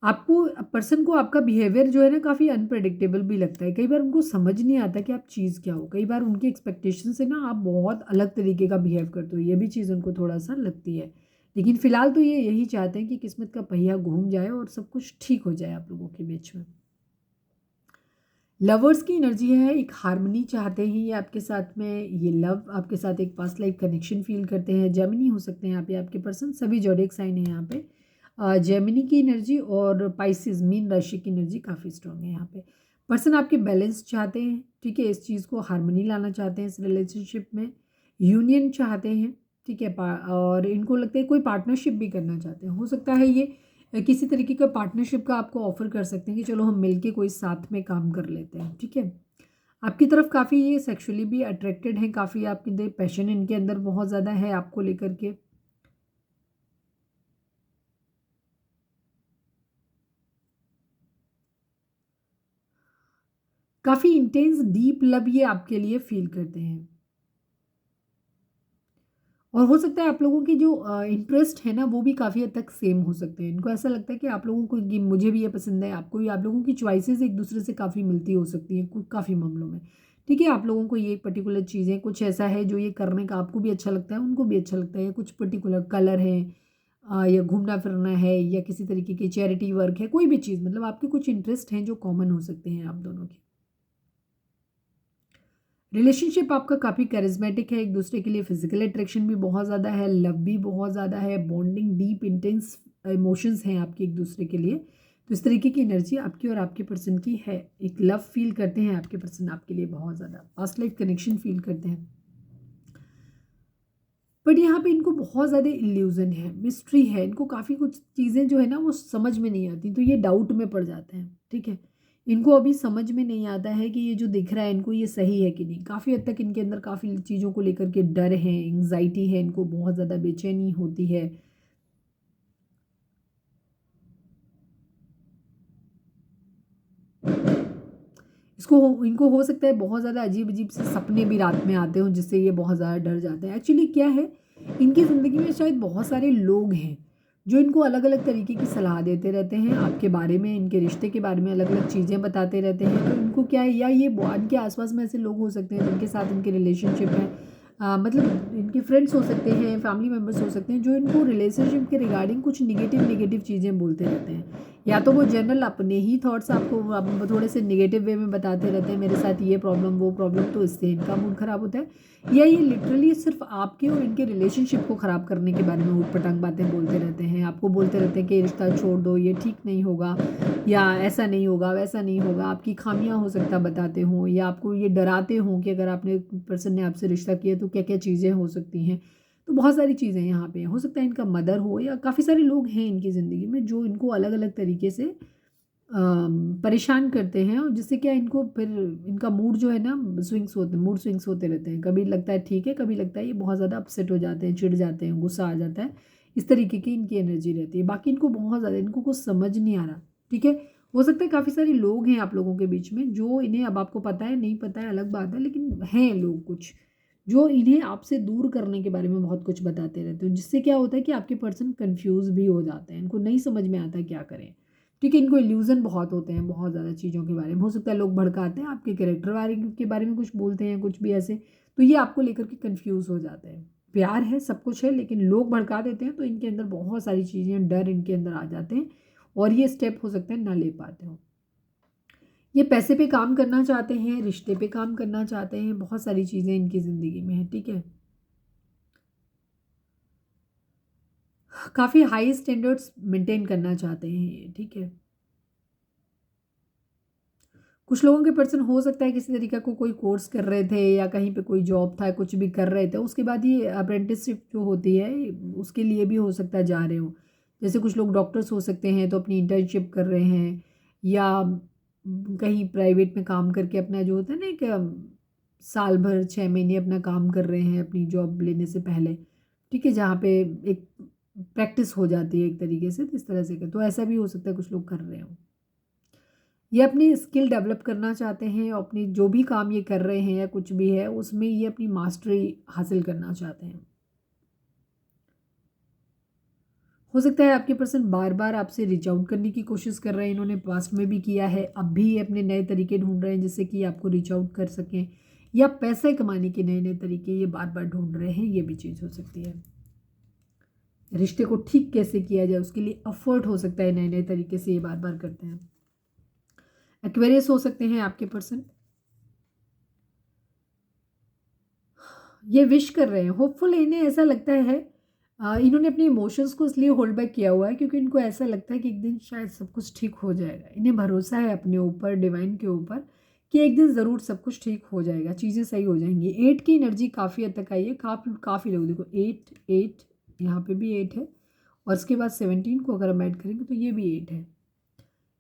आपको पर्सन को आपका बिहेवियर जो है ना काफ़ी अनप्रेडिक्टेबल भी लगता है। कई बार उनको समझ नहीं आता कि आप चीज़ क्या हो। कई बार उनकी एक्सपेक्टेशन से ना आप बहुत अलग तरीके का बिहेव करते हो। ये भी चीज़ उनको थोड़ा-सा लगती है। लेकिन फ़िलहाल तो ये यही चाहते हैं कि किस्मत का पहिया घूम जाए और सब कुछ ठीक हो जाए आप लोगों के बीच में। लवर्स की एनर्जी है, एक हार्मनी चाहते हैं ये आपके साथ में, ये लव आपके साथ एक पास्ट लाइफ कनेक्शन फ़ील करते हैं। जेमिनी हो सकते हैं यहाँ पे आपके पर्सन, सभी ज़ोडिएक साइन है यहाँ पे। जेमिनी की एनर्जी और पाइसेस मीन राशि की एनर्जी काफ़ी स्ट्रॉन्ग है यहाँ पे। पर्सन आपके बैलेंस चाहते हैं, ठीक है, इस चीज़ को हार्मनी लाना चाहते हैं इस रिलेशनशिप में, यूनियन चाहते हैं, ठीक है, और इनको लगता है कोई पार्टनरशिप भी करना चाहते हैं। हो सकता है ये किसी तरीके का पार्टनरशिप का आपको ऑफ़र कर सकते हैं कि चलो हम मिलके कोई साथ में काम कर लेते हैं, ठीक है। आपकी तरफ काफ़ी ये सेक्सुअली भी अट्रैक्टेड हैं, काफ़ी आपके अंदर पैशन इनके अंदर बहुत ज़्यादा है आपको लेकर के। काफ़ी इंटेंस डीप लव ये आपके लिए फ़ील करते हैं। और हो सकता है आप लोगों की जो इंटरेस्ट है ना वो भी काफ़ी हद तक सेम हो सकते हैं। इनको ऐसा लगता है कि आप लोगों को कि मुझे भी ये पसंद है, आपको भी, आप लोगों की चॉइसेस एक दूसरे से काफ़ी मिलती हो सकती हैं काफ़ी मामलों में। ठीक है, आप लोगों को ये पर्टिकुलर चीज़ें कुछ ऐसा है जो ये करने का आपको भी अच्छा लगता है, उनको भी अच्छा लगता है, या कुछ पर्टिकुलर कलर है, या घूमना फिरना है, या किसी तरीके की चैरिटी वर्क है, कोई भी चीज़, मतलब आपके कुछ इंटरेस्ट हैं जो कॉमन हो सकते हैं आप दोनों के। रिलेशनशिप आपका काफ़ी करिस्मेटिक है, एक दूसरे के लिए फिजिकल अट्रैक्शन भी बहुत ज़्यादा है, लव भी बहुत ज़्यादा है, बॉन्डिंग डीप इंटेंस इमोशंस हैं आपके एक दूसरे के लिए। तो इस तरीके की एनर्जी आपकी और आपके पर्सन की है। एक लव फील करते हैं आपके पर्सन आपके लिए बहुत ज़्यादा, पास्ट लाइफ कनेक्शन फील करते हैं। बट यहाँ पे इनको बहुत ज़्यादा इल्यूज़न है, मिस्ट्री है, इनको काफ़ी कुछ चीज़ें जो है ना वो समझ में नहीं आती, तो ये डाउट में पड़ जाते हैं, ठीक है। इनको अभी समझ में नहीं आता है कि ये जो दिख रहा है इनको ये सही है कि नहीं। काफ़ी हद तक इनके अंदर काफ़ी चीज़ों को लेकर के डर है, एंग्जाइटी है, इनको बहुत ज़्यादा बेचैनी होती है। इनको हो सकता है बहुत ज़्यादा अजीब-अजीब से सपने भी रात में आते हों जिससे ये बहुत ज़्यादा डर जाते हैं। एक्चुअली क्या है, इनकी ज़िंदगी में शायद बहुत सारे लोग हैं, जो इनको अलग-अलग तरीके की सलाह देते रहते हैं आपके बारे में, इनके रिश्ते के बारे में अलग-अलग चीज़ें बताते रहते हैं। तो इनको क्या है, या ये इनके आस-पास में ऐसे लोग हो सकते हैं जिनके साथ इनके रिलेशनशिप है, मतलब इनके फ्रेंड्स हो सकते हैं, फैमिली मेंबर्स हो सकते हैं, जो इनको रिलेशनशिप के रिगार्डिंग कुछ नेगेटिव चीज़ें बोलते रहते हैं। या तो वो जनरल अपने ही थॉट्स आपको थोड़े से नेगेटिव वे में बताते रहते हैं, मेरे साथ ये प्रॉब्लम वो प्रॉब्लम, तो इससे इनका मूड ख़राब होता है। या ये लिटरली सिर्फ आपके और इनके रिलेशनशिप को ख़राब करने के बारे में ऊटपटांग बातें बोलते रहते हैं, आपको बोलते रहते हैं कि रिश्ता छोड़ दो, ये ठीक नहीं होगा, या ऐसा नहीं होगा, वैसा नहीं होगा, आपकी खामियां हो सकता बताते हों, या आपको ये डराते हों कि अगर आपने पर्सन ने आपसे रिश्ता किया तो क्या क्या चीज़ें हो सकती हैं। तो बहुत सारी चीज़ें यहाँ पे हो सकता है इनका मदर हो, या काफ़ी सारे लोग हैं इनकी ज़िंदगी में जो इनको अलग अलग तरीके से परेशान करते हैं, और जिससे क्या इनको फिर इनका मूड जो है ना मूड स्विंग्स होते रहते हैं। कभी लगता है ठीक है, कभी लगता है ये बहुत ज़्यादा अपसेट हो जाते हैं, चिढ़ जाते हैं, गुस्सा आ जाता है। इस तरीके की इनकी एनर्जी रहती है। बाकी इनको बहुत ज़्यादा, इनको कुछ समझ नहीं आ रहा, ठीक है। हो सकता है काफ़ी सारे लोग हैं आप लोगों के बीच में जो इन्हें, अब आपको पता है नहीं पता है अलग बात है, लेकिन हैं लोग कुछ जो इन्हें आपसे दूर करने के बारे में बहुत कुछ बताते रहते हैं, जिससे क्या होता है कि आपके पर्सन कन्फ्यूज़ भी हो जाते हैं, इनको नहीं समझ में आता क्या करें। ठीक है, इनको इल्यूज़न बहुत होते हैं बहुत ज़्यादा चीज़ों के बारे में। हो सकता है लोग भड़काते हैं, आपके कैरेक्टर बारे के बारे में कुछ बोलते हैं, कुछ भी ऐसे, तो ये आपको लेकर के कन्फ्यूज़ हो जाते हैं। प्यार है, सब कुछ है, लेकिन लोग भड़का देते हैं, तो इनके अंदर बहुत सारी चीज़ें, डर इनके अंदर आ जाते हैं, और ये स्टेप हो सकता है ना ले पाते हो। ये पैसे पे काम करना चाहते हैं, रिश्ते पे काम करना चाहते हैं, बहुत सारी चीज़ें इनकी ज़िंदगी में हैं, ठीक है। काफ़ी हाई स्टैंडर्ड्स मेंटेन करना चाहते हैं ये, ठीक है। कुछ लोगों के पर्सन हो सकता है किसी तरीके को कोई कोर्स कर रहे थे, या कहीं पे कोई जॉब था, कुछ भी कर रहे थे, उसके बाद ये अप्रेंटिसशिप जो होती है उसके लिए भी हो सकता है जा रहे हो। जैसे कुछ लोग डॉक्टर्स हो सकते हैं तो अपनी इंटर्नशिप कर रहे हैं, या कहीं प्राइवेट में काम करके अपना जो होता है ना एक साल भर 6 महीने अपना काम कर रहे हैं अपनी जॉब लेने से पहले, ठीक है, जहाँ पे एक प्रैक्टिस हो जाती है एक तरीके से, तो इस तरह से तो ऐसा भी हो सकता है कुछ लोग कर रहे हो। ये अपनी स्किल डेवलप करना चाहते हैं, और अपनी जो भी काम ये कर रहे हैं या कुछ भी है उसमें ये अपनी मास्टरी हासिल करना चाहते हैं। हो सकता है आपके पर्सन बार बार आपसे रीच आउट करने की कोशिश कर रहे हैं, इन्होंने पास्ट में भी किया है, अब भी ये अपने नए तरीके ढूंढ रहे हैं जिससे कि आपको रीच आउट कर सकें, या पैसे कमाने के नए नए तरीके ये बार बार ढूंढ रहे हैं, ये भी चीज़ हो सकती है। रिश्ते को ठीक कैसे किया जाए उसके लिए एफर्ट हो सकता है, नए नए तरीके से ये बार बार करते हैं। एक्वेरियस हो सकते हैं आपके पर्सन, ये विश कर रहे हैं, होपफुल इन्हें ऐसा लगता है इन्होंने अपने इमोशंस को इसलिए होल्ड बैक किया हुआ है क्योंकि इनको ऐसा लगता है कि एक दिन शायद सब कुछ ठीक हो जाएगा। इन्हें भरोसा है अपने ऊपर, डिवाइन के ऊपर, कि एक दिन ज़रूर सब कुछ ठीक हो जाएगा, चीज़ें सही हो जाएंगी। 8 की एनर्जी काफ़ी हद तक आई है, काफ़ी लोग देखो 8 यहाँ पे भी 8 है, और उसके बाद 17 को अगर हम ऐड करेंगे तो ये भी 8 है।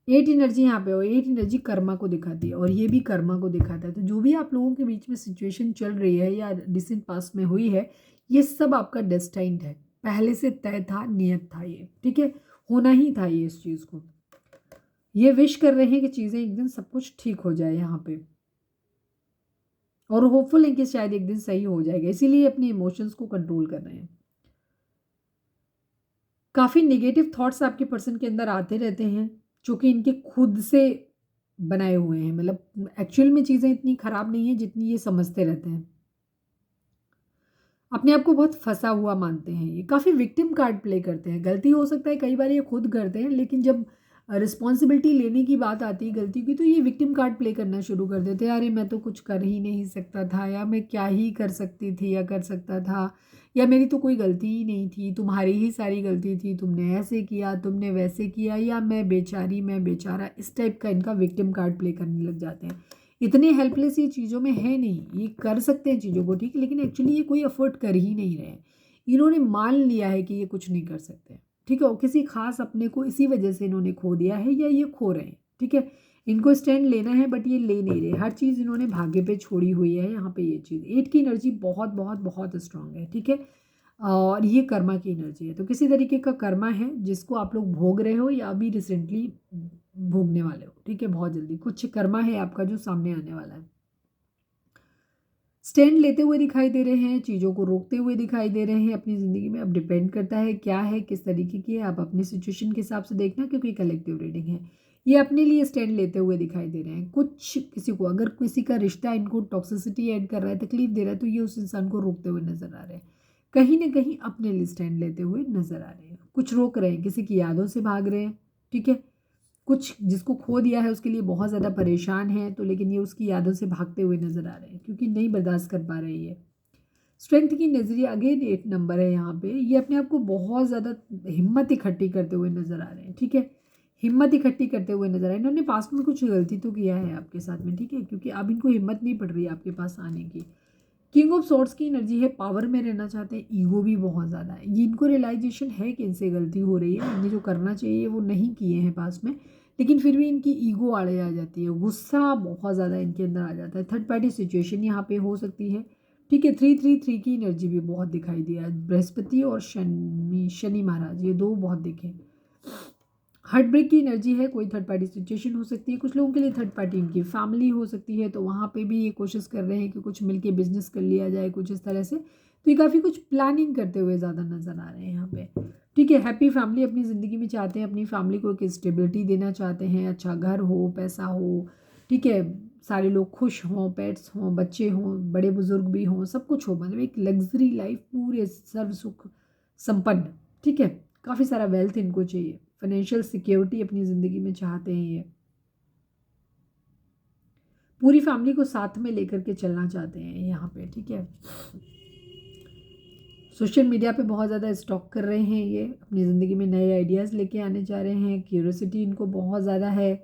8 एनर्जी यहाँ पे, और 8 एनर्जी कर्मा को दिखाती है, और ये भी कर्मा को दिखाता है। तो जो भी आप लोगों के बीच में सिचुएशन चल रही है या रिसेंट पास्ट में हुई है, ये सब आपका डेस्टाइंड है, पहले से तय था, नियत था ये, ठीक है, होना ही था ये इस चीज़ को। ये विश कर रहे हैं कि चीज़ें एक दिन सब कुछ ठीक हो जाए यहाँ पे, और होपफुल है कि शायद एक दिन सही हो जाएगा, इसीलिए अपने इमोशंस को कंट्रोल कर रहे हैं। काफ़ी नेगेटिव थॉट्स आपके पर्सन के अंदर आते रहते हैं जो कि इनके खुद से बनाए हुए हैं, मतलब एक्चुअल में चीज़ें इतनी ख़राब नहीं है जितनी ये समझते रहते हैं। अपने आप को बहुत फंसा हुआ मानते हैं, ये काफ़ी विक्टिम कार्ड प्ले करते हैं। गलती हो सकता है कई बार ये खुद करते हैं, लेकिन जब रिस्पॉन्सिबिलिटी लेने की बात आती है गलती की, तो ये विक्टिम कार्ड प्ले करना शुरू कर देते हैं। अरे मैं तो कुछ कर ही नहीं सकता था, या मैं क्या ही कर सकती थी या कर सकता था, या मेरी तो कोई गलती ही नहीं थी, तुम्हारी ही सारी गलती थी, तुमने ऐसे किया, तुमने वैसे किया, या मैं बेचारी, मैं बेचारा, इस टाइप का इनका विक्टिम कार्ड प्ले करने लग जाते हैं। इतने हेल्पलेस ये चीज़ों में है नहीं, ये कर सकते हैं चीज़ों को ठीक, लेकिन एक्चुअली ये कोई अफोर्ड कर ही नहीं रहे हैं। इन्होंने मान लिया है कि ये कुछ नहीं कर सकते, ठीक है, और किसी खास अपने को इसी वजह से इन्होंने खो दिया है, या ये खो रहे हैं, ठीक है। इनको स्टैंड लेना है बट ये ले नहीं रहे, हर चीज़ इन्होंने भाग्य पे छोड़ी हुई है यहाँ पे। ये चीज़ 8 की एनर्जी बहुत बहुत बहुत स्ट्रांग है, ठीक है, और ये कर्मा की एनर्जी है। तो किसी तरीके का कर्मा है जिसको आप लोग भोग रहे हो या अभी रिसेंटली भोगने वाले हो, ठीक है, बहुत जल्दी कुछ कर्मा है आपका जो सामने आने वाला है। स्टैंड लेते हुए दिखाई दे रहे हैं, चीज़ों को रोकते हुए दिखाई दे रहे हैं अपनी ज़िंदगी में। अब डिपेंड करता है क्या है, किस तरीके की है, आप अपनी सिचुएशन के हिसाब से देखना, क्योंकि कलेक्टिव रीडिंग है। ये अपने लिए स्टैंड लेते हुए दिखाई दे रहे हैं। कुछ किसी को अगर किसी का रिश्ता इनको टॉक्सिसिटी ऐड कर रहा है, तकलीफ दे रहा है, तो ये उस इंसान को रोकते हुए नजर आ रहे हैं, कहीं ना कहीं अपने लिए स्टैंड लेते हुए नजर आ रहे हैं। कुछ रोक रहे हैं, किसी की यादों से भाग रहे हैं, ठीक है, कुछ जिसको खो दिया है उसके लिए बहुत ज़्यादा परेशान है, तो लेकिन ये उसकी यादों से भागते हुए नज़र आ रहे हैं क्योंकि नहीं बर्दाश्त कर पा रही है। स्ट्रेंथ की नज़रिए अगेन 8 नंबर है यहाँ पे, ये अपने आप को बहुत ज़्यादा हिम्मत इकट्ठी करते हुए नज़र आ रहे हैं, ठीक है, हिम्मत इकट्ठी करते हुए नज़र आ रहे हैं। इन्होंने पास्ट में कुछ गलती तो किया है आपके साथ में, ठीक है, क्योंकि अब इनको हिम्मत नहीं पड़ रही है आपके पास आने की। किंग ऑफ सॉर्ड्स की एनर्जी है, पावर में रहना चाहते हैं, ईगो भी बहुत ज़्यादा है। ये इनको रियलाइजेशन है कि इनसे गलती हो रही है, इन्हें जो करना चाहिए वो नहीं किए हैं पास में, लेकिन फिर भी इनकी ईगो आड़े आ जाती है, गुस्सा बहुत ज़्यादा इनके अंदर आ जाता है। थर्ड पार्टी सिचुएशन यहाँ पे हो सकती है, ठीक है। 333 की एनर्जी भी बहुत दिखाई दिया है, बृहस्पति और शनि महाराज, ये दो बहुत दिखे। हार्ट ब्रेक की एनर्जी है, कोई थर्ड पार्टी सिचुएशन हो सकती है, कुछ लोगों के लिए थर्ड पार्टी इनकी फैमिली हो सकती है, तो वहाँ पे भी ये कोशिश कर रहे हैं कि कुछ मिलके बिजनेस कर लिया जाए, कुछ इस तरह से। तो ये काफ़ी कुछ प्लानिंग करते हुए ज़्यादा नजर आ रहे हैं यहाँ पे, ठीक है। हैप्पी फैमिली अपनी ज़िंदगी में चाहते हैं, अपनी फैमिली को एक स्टेबिलिटी देना चाहते हैं, अच्छा घर हो, पैसा हो, ठीक है, सारे लोग खुश हों, पेट्स हों, बच्चे हों, बड़े बुजुर्ग भी हों, सब कुछ हो, मतलब एक लग्जरी लाइफ, पूरे सर्व सुख संपन्न, ठीक है। काफ़ी सारा वेल्थ इनको चाहिए, फाइनेंशियल सिक्योरिटी अपनी ज़िंदगी में चाहते हैं ये, पूरी फैमिली को साथ में लेकर के चलना चाहते हैं यहाँ पे, ठीक है। सोशल मीडिया पे बहुत ज़्यादा स्टॉक कर रहे हैं ये, अपनी ज़िंदगी में नए आइडियाज़ लेके आने जा रहे हैं, क्यूरियोसिटी इनको बहुत ज़्यादा है,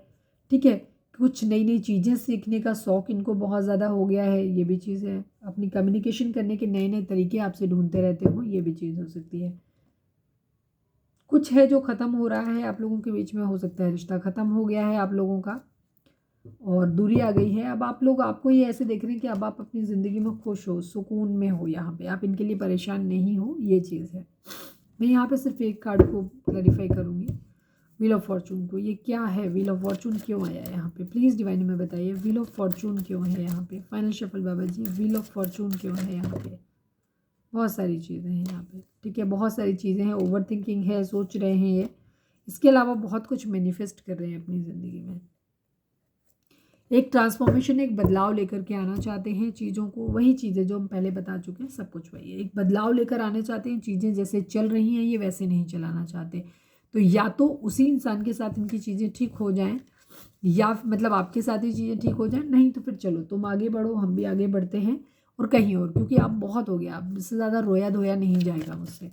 ठीक है, कुछ नई नई चीज़ें सीखने का शौक़ इनको बहुत ज़्यादा हो गया है, ये भी चीज़ है। अपनी कम्युनिकेशन करने के नए नए तरीके आपसे ढूंढते रहते हो, ये भी चीज़ हो सकती है। कुछ है जो ख़त्म हो रहा है आप लोगों के बीच में, हो सकता है रिश्ता ख़त्म हो गया है आप लोगों का और दूरी आ गई है। अब आप लोग, आपको ये ऐसे देख रहे हैं कि अब आप अपनी ज़िंदगी में खुश हो, सुकून में हो, यहाँ पे आप इनके लिए परेशान नहीं हो, ये चीज़ है। मैं यहाँ पे सिर्फ एक कार्ड को क्लैरिफाई करूँगी, व्हील ऑफ फॉर्चून को। ये क्या है? व्हील ऑफ फॉर्चून क्यों आया है यहाँ पे? प्लीज़ डिवाइन में बताइए, व्हील ऑफ फॉर्चून क्यों है यहाँ पे? फाइनल शफल बाबा जी, व्हील ऑफ फॉर्चून क्यों है यहाँ पे? बहुत सारी चीज़ें हैं यहाँ पे, ठीक है, बहुत सारी चीज़ें हैं। ओवर थिंकिंग है, सोच रहे हैं ये। इसके अलावा बहुत कुछ मैनिफेस्ट कर रहे हैं अपनी ज़िंदगी में। एक ट्रांसफॉर्मेशन, एक बदलाव लेकर के आना चाहते हैं चीज़ों को। वही चीज़ें जो हम पहले बता चुके हैं, सब कुछ वही है। एक बदलाव लेकर आने चाहते हैं, चीज़ें जैसे चल रही हैं ये वैसे नहीं चलाना चाहते। तो या तो उसी इंसान के साथ इनकी चीज़ें ठीक हो जाएं, या मतलब आपके साथ ही चीज़ें ठीक हो जाएं, नहीं तो फिर चलो तुम आगे बढ़ो, हम भी आगे बढ़ते हैं और कहीं और, क्योंकि अब बहुत हो गया, अब इससे ज़्यादा रोया धोया नहीं जाएगा मुझसे।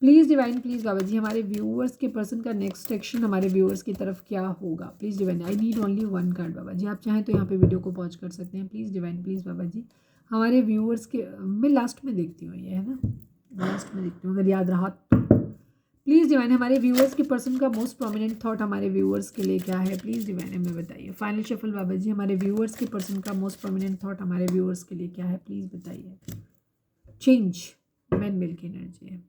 प्लीज़ डिवाइन, प्लीज़ बाबा जी, हमारे व्यूअर्स के पर्सन का नेक्स्ट एक्शन हमारे व्यूअर्स की तरफ क्या होगा? Please divine, I need only one card Baba ji. आप चाहें तो यहाँ पे वीडियो को पॉज कर सकते हैं। प्लीज़ डिवाइन, प्लीज़ बाबा जी, हमारे व्यूअर्स के, मैं लास्ट में देखती हूँ, ये है ना, लास्ट में देखती हूँ अगर याद रहा तो। प्लीज़ डिवाइन, हमारे व्यूअर्स के पर्सन का मोस्ट प्रोमिनेंट थॉट हमारे व्यूअर्स के लिए क्या है? प्लीज़ डिवाइन हमें बताइए। फाइनल शफल बाबा जी, हमारे व्यूअर्स के पर्सन का मोस्ट प्रोमिनेंट थॉट हमारे व्यूअर्स के लिए क्या है? प्लीज़ बताइए। चेंज, मैन मिल की एनर्जी है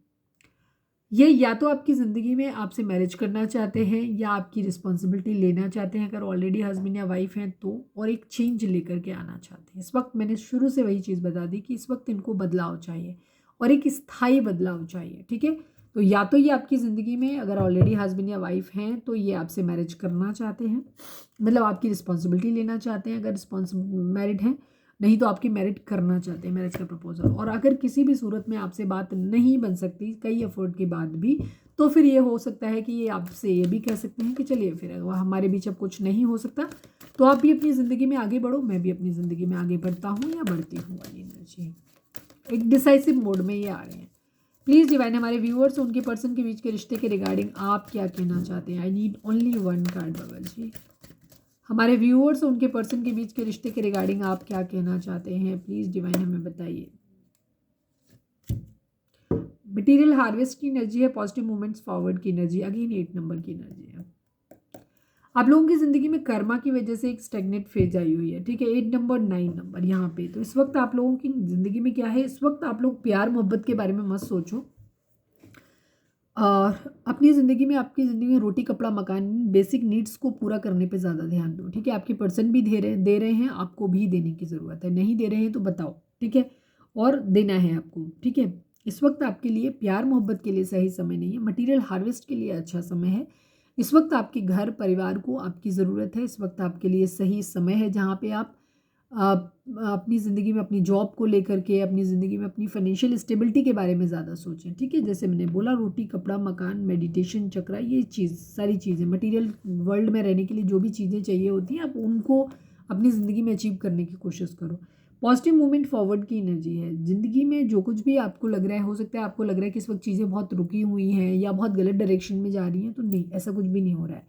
ये। या तो आपकी ज़िंदगी में आपसे मैरिज करना चाहते हैं या आपकी रिस्पॉन्सिबिलिटी लेना चाहते हैं, अगर ऑलरेडी हस्बैंड या वाइफ हैं तो, और एक चेंज लेकर के आना चाहते हैं। इस वक्त मैंने शुरू से वही चीज़ बता दी कि इस वक्त इनको बदलाव चाहिए और एक स्थायी बदलाव चाहिए, ठीक है। तो या तो ये आपकी ज़िंदगी में अगर ऑलरेडी हस्बैंड या वाइफ हैं तो ये आपसे मैरिज करना चाहते हैं, मतलब आपकी रिस्पॉन्सिबिलिटी लेना चाहते हैं अगर मैरिड हैं, नहीं तो आपकी मैरिज करना चाहते हैं, मैरिज का प्रपोजल। और अगर किसी भी सूरत में आपसे बात नहीं बन सकती कई एफर्ट के बाद भी, तो फिर ये हो सकता है कि ये आपसे ये भी कह सकते हैं कि चलिए फिर हमारे बीच अब कुछ नहीं हो सकता, तो आप भी अपनी ज़िंदगी में आगे बढ़ो, मैं भी अपनी ज़िंदगी में आगे बढ़ता हूँ या बढ़ती हूँ वाली एनर्जी। एक डिसाइसिव मोड में ये आ रहे हैं। प्लीज़ डिवाइन, हमारे व्यूअर्स उनके पर्सन के बीच के रिश्ते के रिगार्डिंग आप क्या कहना चाहते हैं? I need only one card Baba ji. हमारे व्यूअर्स उनके पर्सन के बीच के रिश्ते के रिगार्डिंग आप क्या कहना चाहते हैं? प्लीज़ डिवाइन हमें बताइए। मटेरियल हार्वेस्ट की एनर्जी है, पॉजिटिव मूवमेंट्स फॉरवर्ड की एनर्जी, अगेन 8 नंबर की एनर्जी है। आप लोगों की ज़िंदगी में कर्मा की वजह से एक स्टेगनेट फेज आई हुई है, ठीक है। 8 नंबर 9 नंबर यहाँ पे। तो इस वक्त आप लोगों की ज़िंदगी में क्या है, इस वक्त आप लोग प्यार मोहब्बत के बारे में मत सोचो और अपनी ज़िंदगी में, आपकी ज़िंदगी में रोटी कपड़ा मकान, बेसिक नीड्स को पूरा करने पे ज़्यादा ध्यान दो, ठीक है। आपके पर्सन भी दे रहे हैं, आपको भी देने की ज़रूरत है। नहीं दे रहे हैं तो बताओ, ठीक है, और देना है आपको, ठीक है। इस वक्त आपके लिए प्यार मोहब्बत के लिए सही समय नहीं है, मटेरियल हार्वेस्ट के लिए अच्छा समय है। इस वक्त आपके घर परिवार को आपकी ज़रूरत है। इस वक्त आपके लिए सही समय है जहाँ पे आप अपनी ज़िंदगी में अपनी जॉब को लेकर के, अपनी ज़िंदगी में अपनी फाइनेंशियल स्टेबिलिटी के बारे में ज़्यादा सोचें, ठीक है। जैसे मैंने बोला, रोटी कपड़ा मकान, मेडिटेशन चक्रा, ये सारी चीज़ें मटेरियल वर्ल्ड में रहने के लिए जो भी चीज़ें चाहिए होती हैं, आप उनको अपनी ज़िंदगी में अचीव करने की कोशिश करो। पॉजिटिव मूवमेंट फॉरवर्ड की एनर्जी है। ज़िंदगी में जो कुछ भी आपको लग रहा है, हो सकता है आपको लग रहा है कि इस वक्त चीज़ें बहुत रुकी हुई हैं या बहुत गलत डायरेक्शन में जा रही हैं, तो नहीं, ऐसा कुछ भी नहीं हो रहा है।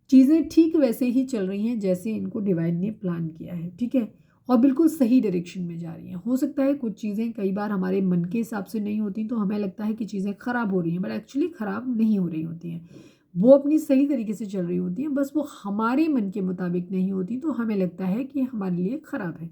चीज़ें ठीक वैसे ही चल रही हैं जैसे इनको डिवाइन ने प्लान किया है, ठीक है, और बिल्कुल सही डायरेक्शन में जा रही हैं। हो सकता है कुछ चीज़ें कई बार हमारे मन के हिसाब से नहीं होती, तो हमें लगता है कि चीज़ें ख़राब हो रही हैं, बट एक्चुअली ख़राब नहीं हो रही होती हैं। वो अपनी सही तरीके से चल रही होती हैं, बस वो हमारे मन के मुताबिक नहीं होती, तो हमें लगता है कि हमारे लिए ख़राब है,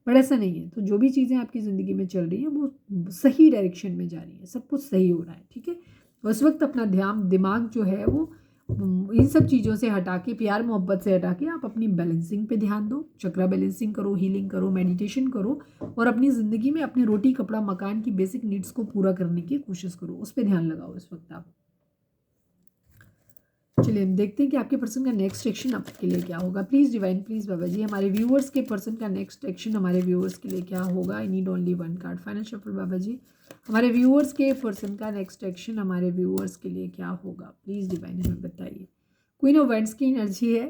बट ऐसा नहीं है। तो जो भी चीज़ें आपकी ज़िंदगी में चल रही हैं वो सही डायरेक्शन में जा रही हैं, सब कुछ सही हो रहा है, ठीक है। उस वक्त अपना ध्यान, दिमाग जो है वो इन सब चीज़ों से हटा के, प्यार मोहब्बत से हटा के, आप अपनी बैलेंसिंग पे ध्यान दो। चक्रा बैलेंसिंग करो, हीलिंग करो, मेडिटेशन करो और अपनी ज़िंदगी में अपने रोटी कपड़ा मकान की बेसिक नीड्स को पूरा करने की कोशिश करो, उस पर ध्यान लगाओ इस वक्त आप। चलिए हम देखते हैं कि आपके पर्सन का नेक्स्ट एक्शन आपके लिए क्या होगा। प्लीज़ डिवाइन, प्लीज़ बाबा जी, हमारे व्यूअर्स के पर्सन का नेक्स्ट एक्शन हमारे व्यूअर्स के लिए क्या होगा। I need only one card. Final shuffle बाबा जी, हमारे व्यूअर्स के पर्सन का नेक्स्ट एक्शन हमारे व्यूअर्स के लिए क्या होगा। प्लीज़ डिवाइन हमें बताइए। क्वीन ऑफ वेंट्स की एनर्जी है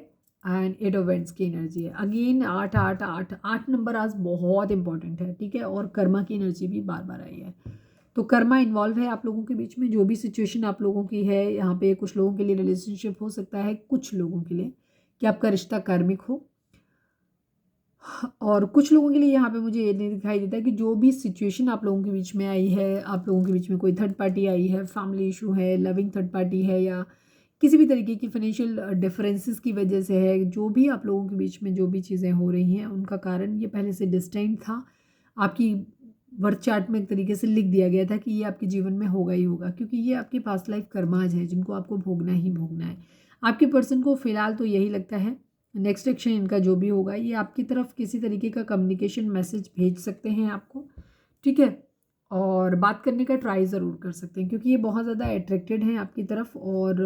एंड 8 ऑफ वेंट्स की एनर्जी है। अगेन 8 8 8 8 नंबर आज बहुत इंपॉर्टेंट है, ठीक है, और कर्मा की एनर्जी भी बार बार आई है। तो कर्मा इन्वॉल्व है आप लोगों के बीच में। जो भी सिचुएशन आप लोगों की है यहाँ पे, कुछ लोगों के लिए रिलेशनशिप हो सकता है, कुछ लोगों के लिए कि आपका रिश्ता कार्मिक हो, और कुछ लोगों के लिए यहाँ पे मुझे ये नहीं दिखाई देता कि जो भी सिचुएशन आप लोगों के बीच में आई है, आप लोगों के बीच में कोई थर्ड पार्टी आई है, फैमिली इशू है, लविंग थर्ड पार्टी है, या किसी भी तरीके की फाइनेंशियल डिफरेंसेस की वजह से है, जो भी आप लोगों के बीच में जो भी चीज़ें हो रही हैं, उनका कारण ये पहले से डिस्टेंट था। आपकी वर्थ चार्ट में एक तरीके से लिख दिया गया था कि ये आपके जीवन में होगा ही होगा, क्योंकि ये आपके पास्ट लाइफ कर्माज है जिनको आपको भोगना ही भोगना है। आपके पर्सन को फिलहाल तो यही लगता है नेक्स्ट एक्शन इनका जो भी होगा, ये आपकी तरफ किसी तरीके का कम्युनिकेशन मैसेज भेज सकते हैं आपको, ठीक है। और बात करने का ट्राई ज़रूर कर सकते हैं, क्योंकि ये बहुत ज़्यादा अट्रैक्टेड हैं आपकी तरफ। और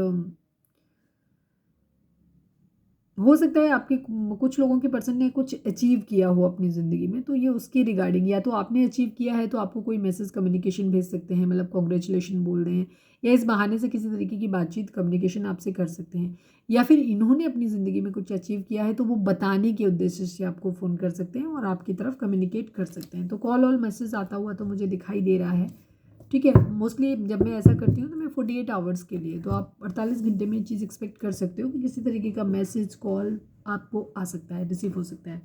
हो सकता है आपके कुछ लोगों के पर्सन ने कुछ अचीव किया हो अपनी ज़िंदगी में, तो ये उसके रिगार्डिंग, या तो आपने अचीव किया है तो आपको कोई मैसेज कम्युनिकेशन भेज सकते हैं, मतलब कॉन्ग्रेचुलेशन बोल रहे हैं, या इस बहाने से किसी तरीके की बातचीत कम्युनिकेशन आपसे कर सकते हैं। या फिर इन्होंने अपनी ज़िंदगी में कुछ अचीव किया है तो वो बताने के उद्देश्य से आपको फ़ोन कर सकते हैं और आपकी तरफ कम्युनिकेट कर सकते हैं। तो कॉल ऑल मैसेज आता हुआ तो मुझे दिखाई दे रहा है, ठीक है। मोस्टली जब मैं ऐसा करती हूँ तो मैं 48 आवर्स के लिए, तो आप 48 घंटे में ये चीज़ एक्सपेक्ट कर सकते हो कि किसी तरीके का मैसेज कॉल आपको आ सकता है, रिसीव हो सकता है।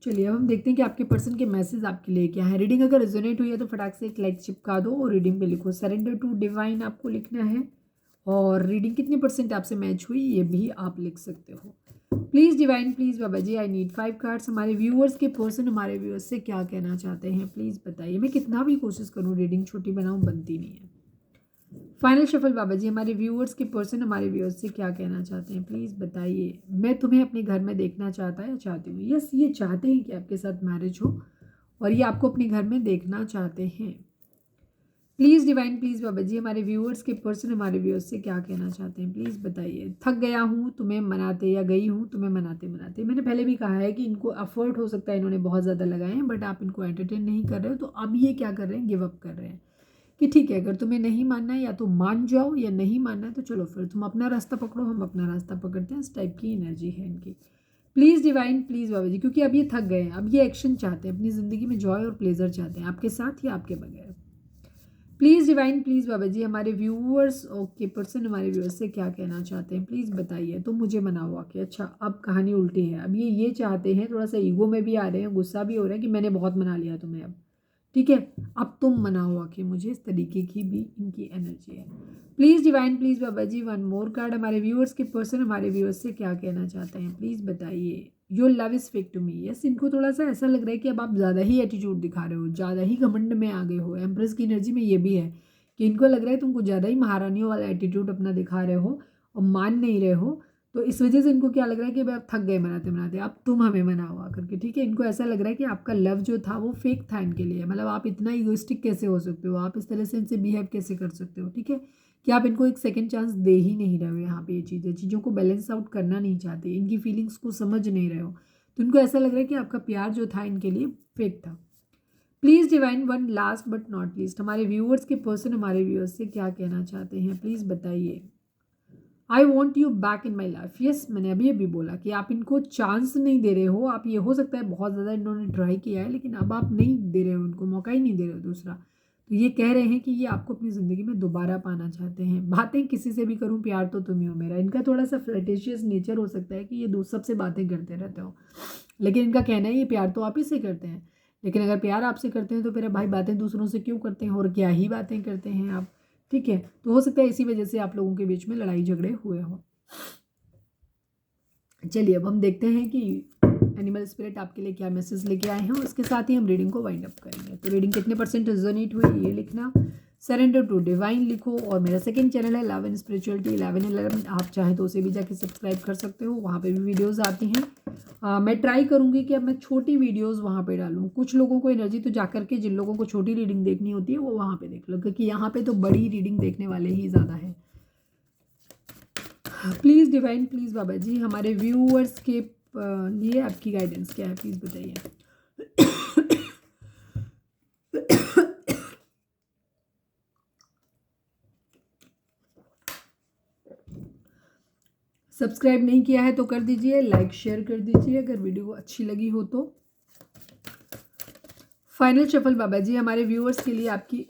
चलिए अब हम देखते हैं कि आपके पर्सन के मैसेज आपके लिए क्या है। रीडिंग अगर रेजोनेट हुई है तो फटाक से एक लाइक चिपका दो और रीडिंग पे लिखो सरेंडर टू डिवाइन आपको लिखना है। और रीडिंग कितने % आपसे मैच हुई ये भी आप लिख सकते हो। प्लीज़ डिवाइन, प्लीज़ बाबा जी, आई नीड 5 कार्ड्स। हमारे व्यूअर्स के पर्सन हमारे व्यूअर्स से क्या कहना चाहते हैं प्लीज़ बताइए। मैं कितना भी कोशिश करूँ रीडिंग छोटी बनाऊँ, बनती नहीं है। फाइनल शफल बाबा जी, हमारे व्यूअर्स के पर्सन हमारे व्यूअर्स से क्या कहना चाहते हैं प्लीज़ बताइए। मैं तुम्हें अपने घर में देखना चाहता या चाहती हूँ। यस, ये चाहते हैं कि आपके साथ मैरिज हो और ये आपको अपने घर में देखना चाहते हैं। प्लीज़ डिवाइन, प्लीज़ बाबा जी, हमारे व्यूअर्स के पर्सन हमारे व्यूअर्स से क्या कहना चाहते हैं प्लीज़ बताइए। थक गया हूँ तुम्हें मनाते, या गई हूँ तुम्हें मनाते मनाते। मैंने पहले भी कहा है कि इनको एफर्ट हो सकता है इन्होंने बहुत ज़्यादा लगाए हैं, बट आप इनको एंटरटेन नहीं कर रहे हो, तो अब ये क्या कर रहे हैं, गिव अप कर रहे हैं कि ठीक है, अगर तुम्हें नहीं मानना है या तो मान जाओ, या नहीं मानना है तो चलो फिर तुम अपना रास्ता पकड़ो, हम अपना रास्ता पकड़ते हैं। इस टाइप की एनर्जी है इनकी। प्लीज़ डिवाइन, प्लीज़ बाबा जी, क्योंकि अब ये थक गए हैं, अब ये एक्शन चाहते हैं, अपनी ज़िंदगी में जॉय और प्लेजर चाहते हैं, आपके साथ या आपके बगैर। प्लीज़ डिवाइन, प्लीज़ बाबा जी, हमारे व्यूअर्स ओके पर्सन हमारे व्यूअर्स से क्या कहना चाहते हैं प्लीज़ बताइए। तो मुझे मनाओ आके। अच्छा, अब कहानी उल्टी है। अब ये चाहते हैं, थोड़ा सा ईगो में भी आ रहे हैं, गुस्सा भी हो रहा है कि मैंने बहुत मना लिया तुम्हें अब, ठीक है, अब तुम मनाओ आके मुझे। इस तरीके की भी इनकी एनर्जी है। प्लीज़ डिवाइन, प्लीज़ बाबा जी, वन मोर कार्ड। हमारे व्यूअर्स के पर्सन हमारे व्यूअर्स से क्या कहना चाहते हैं प्लीज़ बताइए। Your love is fake to me. Yes, इनको थोड़ा सा ऐसा लग रहा है कि अब आप ज़्यादा ही एटीट्यूड दिखा रहे हो, ज़्यादा ही घमंड में आ गए हो। एम्प्रेस की एनर्जी में ये भी है कि इनको लग रहा है तुमको ज़्यादा ही महारानियों वाला एटीट्यूड अपना दिखा रहे हो और मान नहीं रहे हो। तो इस वजह से इनको क्या लग रहा है कि भाई आप थक गए मनाते मनाते, अब तुम हमें मनाओ आकर के, ठीक है। इनको ऐसा लग रहा है कि आपका लव जो था वो फेक था इनके लिए। मतलब आप इतना ईगोइस्टिक कैसे हो सकते हो, आप इस तरह से इनसे बिहेव कैसे कर सकते हो, ठीक है, कि आप इनको एक सेकंड चांस दे ही नहीं रहे हो। यहाँ पे ये चीज़ों को बैलेंस आउट करना नहीं चाहते, इनकी फीलिंग्स को समझ नहीं रहे हो। तो इनको ऐसा लग रहा है कि आपका प्यार जो था इनके लिए फेक था। Please divine, one last but not least, हमारे व्यूअर्स के पर्सन हमारे व्यूअर्स से क्या कहना चाहते हैं प्लीज़ बताइए। I want you back in my life. Yes, मैंने अभी बोला कि आप इनको चांस नहीं दे रहे हो। आप, ये हो सकता है बहुत ज़्यादा इन्होंने ट्राई किया है, लेकिन अब आप नहीं दे रहे हो, इनको मौका ही नहीं दे रहे हो दूसरा। तो ये कह रहे हैं कि ये आपको अपनी ज़िंदगी में दोबारा पाना चाहते हैं। बातें किसी से भी करूँ, प्यार तो तुम ही हो मेरा। इनका थोड़ा सा फ्लर्टेशियस नेचर हो सकता है कि ये सबसे बातें करते रहते हो, लेकिन इनका कहना है ये प्यार तो आप ही से करते हैं। लेकिन अगर प्यार आपसे करते हैं तो फिर भाई बातें दूसरों से क्यों करते हैं, और क्या ही बातें करते हैं आप, ठीक है। तो हो सकता है इसी वजह से आप लोगों के बीच में लड़ाई झगड़े हुए हों। चलिए अब हम देखते हैं कि एनिमल स्पिरिट आपके लिए क्या मैसेज लेके आए हैं, और इसके साथ ही हम रीडिंग को वाइंड अप करेंगे। तो रीडिंग कितने % रेजोनेट हुई ये लिखना, सरेंडर टू डिवाइन लिखो। और मेरा सेकंड चैनल है लव एंड स्पिरिचुअलिटी 1111, आप चाहें तो उसे भी जाके सब्सक्राइब कर सकते हो, वहाँ पे भी वीडियोस आती हैं। मैं ट्राई करूँगी कि अब मैं छोटी वीडियोस वहाँ पे डालूँ। कुछ लोगों को एनर्जी तो जा करके, जिन लोगों को छोटी रीडिंग देखनी होती है वो वहाँ पे देख लो, क्योंकि यहाँ पे तो बड़ी रीडिंग देखने वाले ही ज़्यादा है। प्लीज़ डिवाइन, प्लीज़ बाबा जी, हमारे व्यूअर्स के लिए आपकी गाइडेंस क्या है प्लीज़ बताइए। सब्सक्राइब नहीं किया है तो कर दीजिए, लाइक शेयर कर दीजिए अगर वीडियो अच्छी लगी हो तो। फाइनल शफल बाबा जी, हमारे व्यूअर्स के लिए आपकी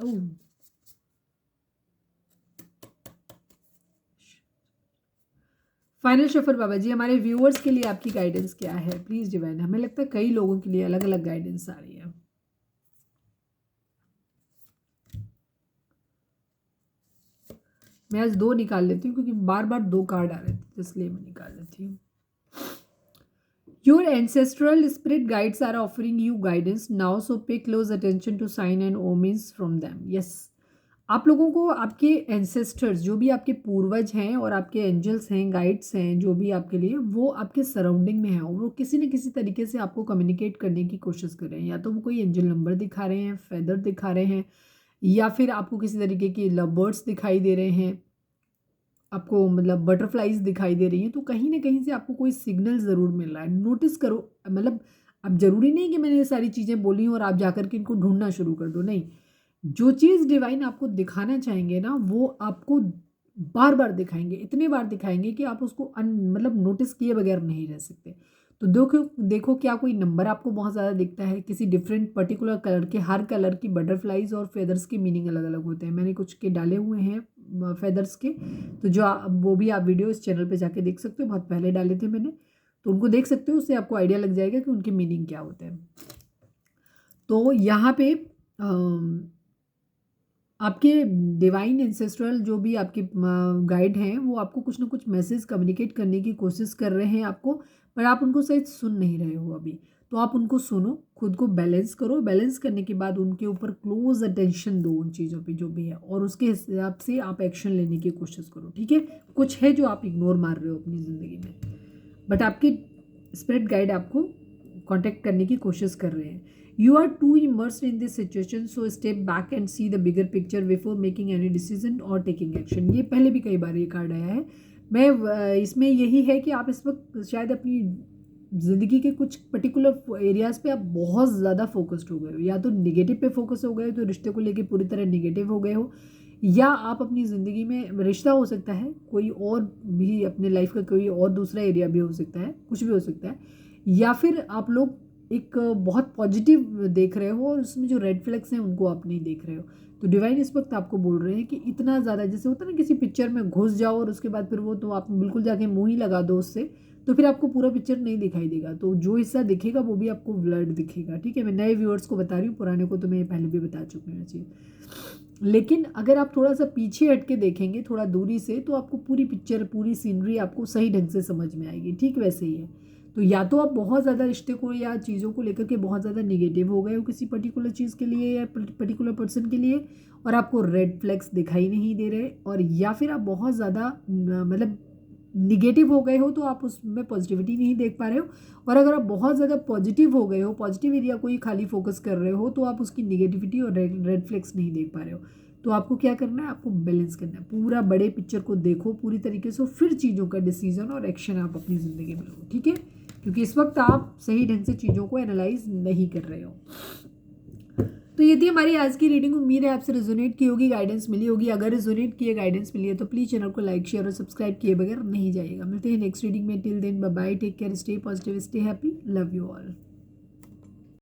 फाइनल शफल बाबा जी, हमारे व्यूअर्स के लिए आपकी गाइडेंस क्या है प्लीज़ डिवाइन। हमें लगता है कई लोगों के लिए अलग अलग गाइडेंस आ रही है। मैं आज 2 निकाल लेती हूँ क्योंकि बार बार 2 कार्ड आ रहे थे, इसलिए मैं निकाल लेती हूँ। Your ancestral spirit guides are offering you guidance now, so pay close attention to sign and omens from them. Yes, आप लोगों को आपके एंसेस्टर्स, जो भी आपके पूर्वज हैं और आपके एंजल्स हैं, गाइड्स हैं, जो भी आपके लिए, वो आपके सराउंडिंग में हैं और वो किसी न किसी तरीके से आपको कम्युनिकेट करने की कोशिश कर रहे हैं। या तो वो कोई एंजल नंबर दिखा रहे हैं, फेदर दिखा रहे हैं, या फिर आपको किसी तरीके की लव बर्ड्स दिखाई दे रहे हैं, आपको मतलब बटरफ्लाइज दिखाई दे रही हैं। तो कहीं ना कहीं से आपको कोई सिग्नल ज़रूर मिल रहा है। नोटिस करो, मतलब अब ज़रूरी नहीं कि मैंने ये सारी चीज़ें बोली और आप जाकर के इनको ढूंढना शुरू कर दो, नहीं। जो चीज़ डिवाइन आपको दिखाना चाहेंगे ना, वो आपको बार बार दिखाएंगे, इतने बार दिखाएंगे कि आप उसको मतलब नोटिस किए बगैर नहीं रह सकते। तो देखो देखो, क्या कोई नंबर आपको बहुत ज़्यादा दिखता है, किसी डिफरेंट पर्टिकुलर कलर के, हर कलर की बटरफ्लाइज और फेदर्स के मीनिंग अलग अलग होते हैं। मैंने कुछ के डाले हुए हैं फेदर्स के, तो जो वो भी आप वीडियो इस चैनल पे जाके देख सकते हो, बहुत पहले डाले थे मैंने, तो उनको देख सकते हो, उससे आपको आइडिया लग जाएगा कि उनके मीनिंग क्या होते हैं। तो यहाँ पे आपके डिवाइन एंसेस्ट्रल जो भी आपके गाइड हैं, वो आपको कुछ ना कुछ मैसेज कम्युनिकेट करने की कोशिश कर रहे हैं आपको, पर आप उनको शायद सुन नहीं रहे हो अभी। तो आप उनको सुनो, खुद को बैलेंस करो, बैलेंस करने के बाद उनके ऊपर क्लोज अटेंशन दो, उन चीज़ों पे जो भी है, और उसके हिसाब से आप एक्शन लेने की कोशिश करो, ठीक है। कुछ है जो आप इग्नोर मार रहे हो अपनी ज़िंदगी में, बट आपके स्पिरिट गाइड आपको कांटेक्ट करने की कोशिश कर रहे हैं। You are too immersed in this situation, so step back and see the bigger picture before making any decision or taking action। ये पहले भी कई बार ये कार्ड आया है। मैं इसमें यही है कि आप इस वक्त शायद अपनी ज़िंदगी के कुछ पर्टिकुलर एरियाज़ पे आप बहुत ज़्यादा फोकस्ड हो गए हो, या तो निगेटिव पे फोकस हो गए हो, तो रिश्ते को लेके पूरी तरह निगेटिव हो गए हो, या आप अपनी ज़िंदगी में रिश्ता हो सकता है, कोई और भी अपने लाइफ का कोई और दूसरा एरिया भी हो सकता है, कुछ भी हो सकता है, या फिर आप लोग एक बहुत पॉजिटिव देख रहे हो और उसमें जो रेड फ्लैग्स हैं उनको आप नहीं देख रहे हो। तो डिवाइन इस वक्त आपको बोल रहे हैं कि इतना ज़्यादा, जैसे होता है ना किसी पिक्चर में घुस जाओ और उसके बाद फिर वो तो आप बिल्कुल जाके मुँह ही लगा दो उससे, तो फिर आपको पूरा पिक्चर नहीं दिखाई देगा। तो जो हिस्सा दिखेगा वो भी आपको ब्लर्ड दिखेगा, ठीक है। मैं नए व्यूअर्स को बता रही हूँ, पुराने को तो मैं पहले भी बता चुकी हूँ चीज़। लेकिन अगर आप थोड़ा सा पीछे हट के देखेंगे, थोड़ा दूरी से, तो आपको पूरी पिक्चर, पूरी सीनरी आपको सही ढंग से समझ में आएगी, ठीक वैसे ही है। तो या तो आप बहुत ज़्यादा रिश्ते को या चीज़ों को लेकर के बहुत ज़्यादा निगेटिव हो गए हो किसी पर्टिकुलर चीज़ के लिए या पर्टिकुलर पर्सन के लिए, और आपको रेड फ्लैग्स दिखाई नहीं दे रहे, और या फिर आप बहुत ज़्यादा मतलब निगेटिव हो गए हो, तो आप उसमें पॉजिटिविटी नहीं देख पा रहे हो। और अगर आप बहुत ज़्यादा पॉजिटिव हो गए हो, पॉजिटिव एरिया को ही खाली फोकस कर रहे हो, तो आप उसकी निगेटिविटी और रेड फ्लैग्स नहीं देख पा रहे हो। तो आपको क्या करना है, आपको बैलेंस करना है, पूरा बड़े पिक्चर को देखो पूरी तरीके से, फिर चीज़ों का डिसीजन और एक्शन आप अपनी ज़िंदगी में लो, ठीक है। क्योंकि इस वक्त आप सही ढंग से चीज़ों को एनालाइज नहीं कर रहे हो। तो ये थी हमारी आज की रीडिंग। उम्मीद है आपसे रिजोनेट की होगी, गाइडेंस मिली होगी। अगर रिजोनेट किए, गाइडेंस मिली है, तो प्लीज़ चैनल को लाइक, शेयर और सब्सक्राइब किए बगैर नहीं जाइएगा। मिलते हैं नेक्स्ट रीडिंग में। Till then bye bye, take care, stay positive, stay happy, love you all.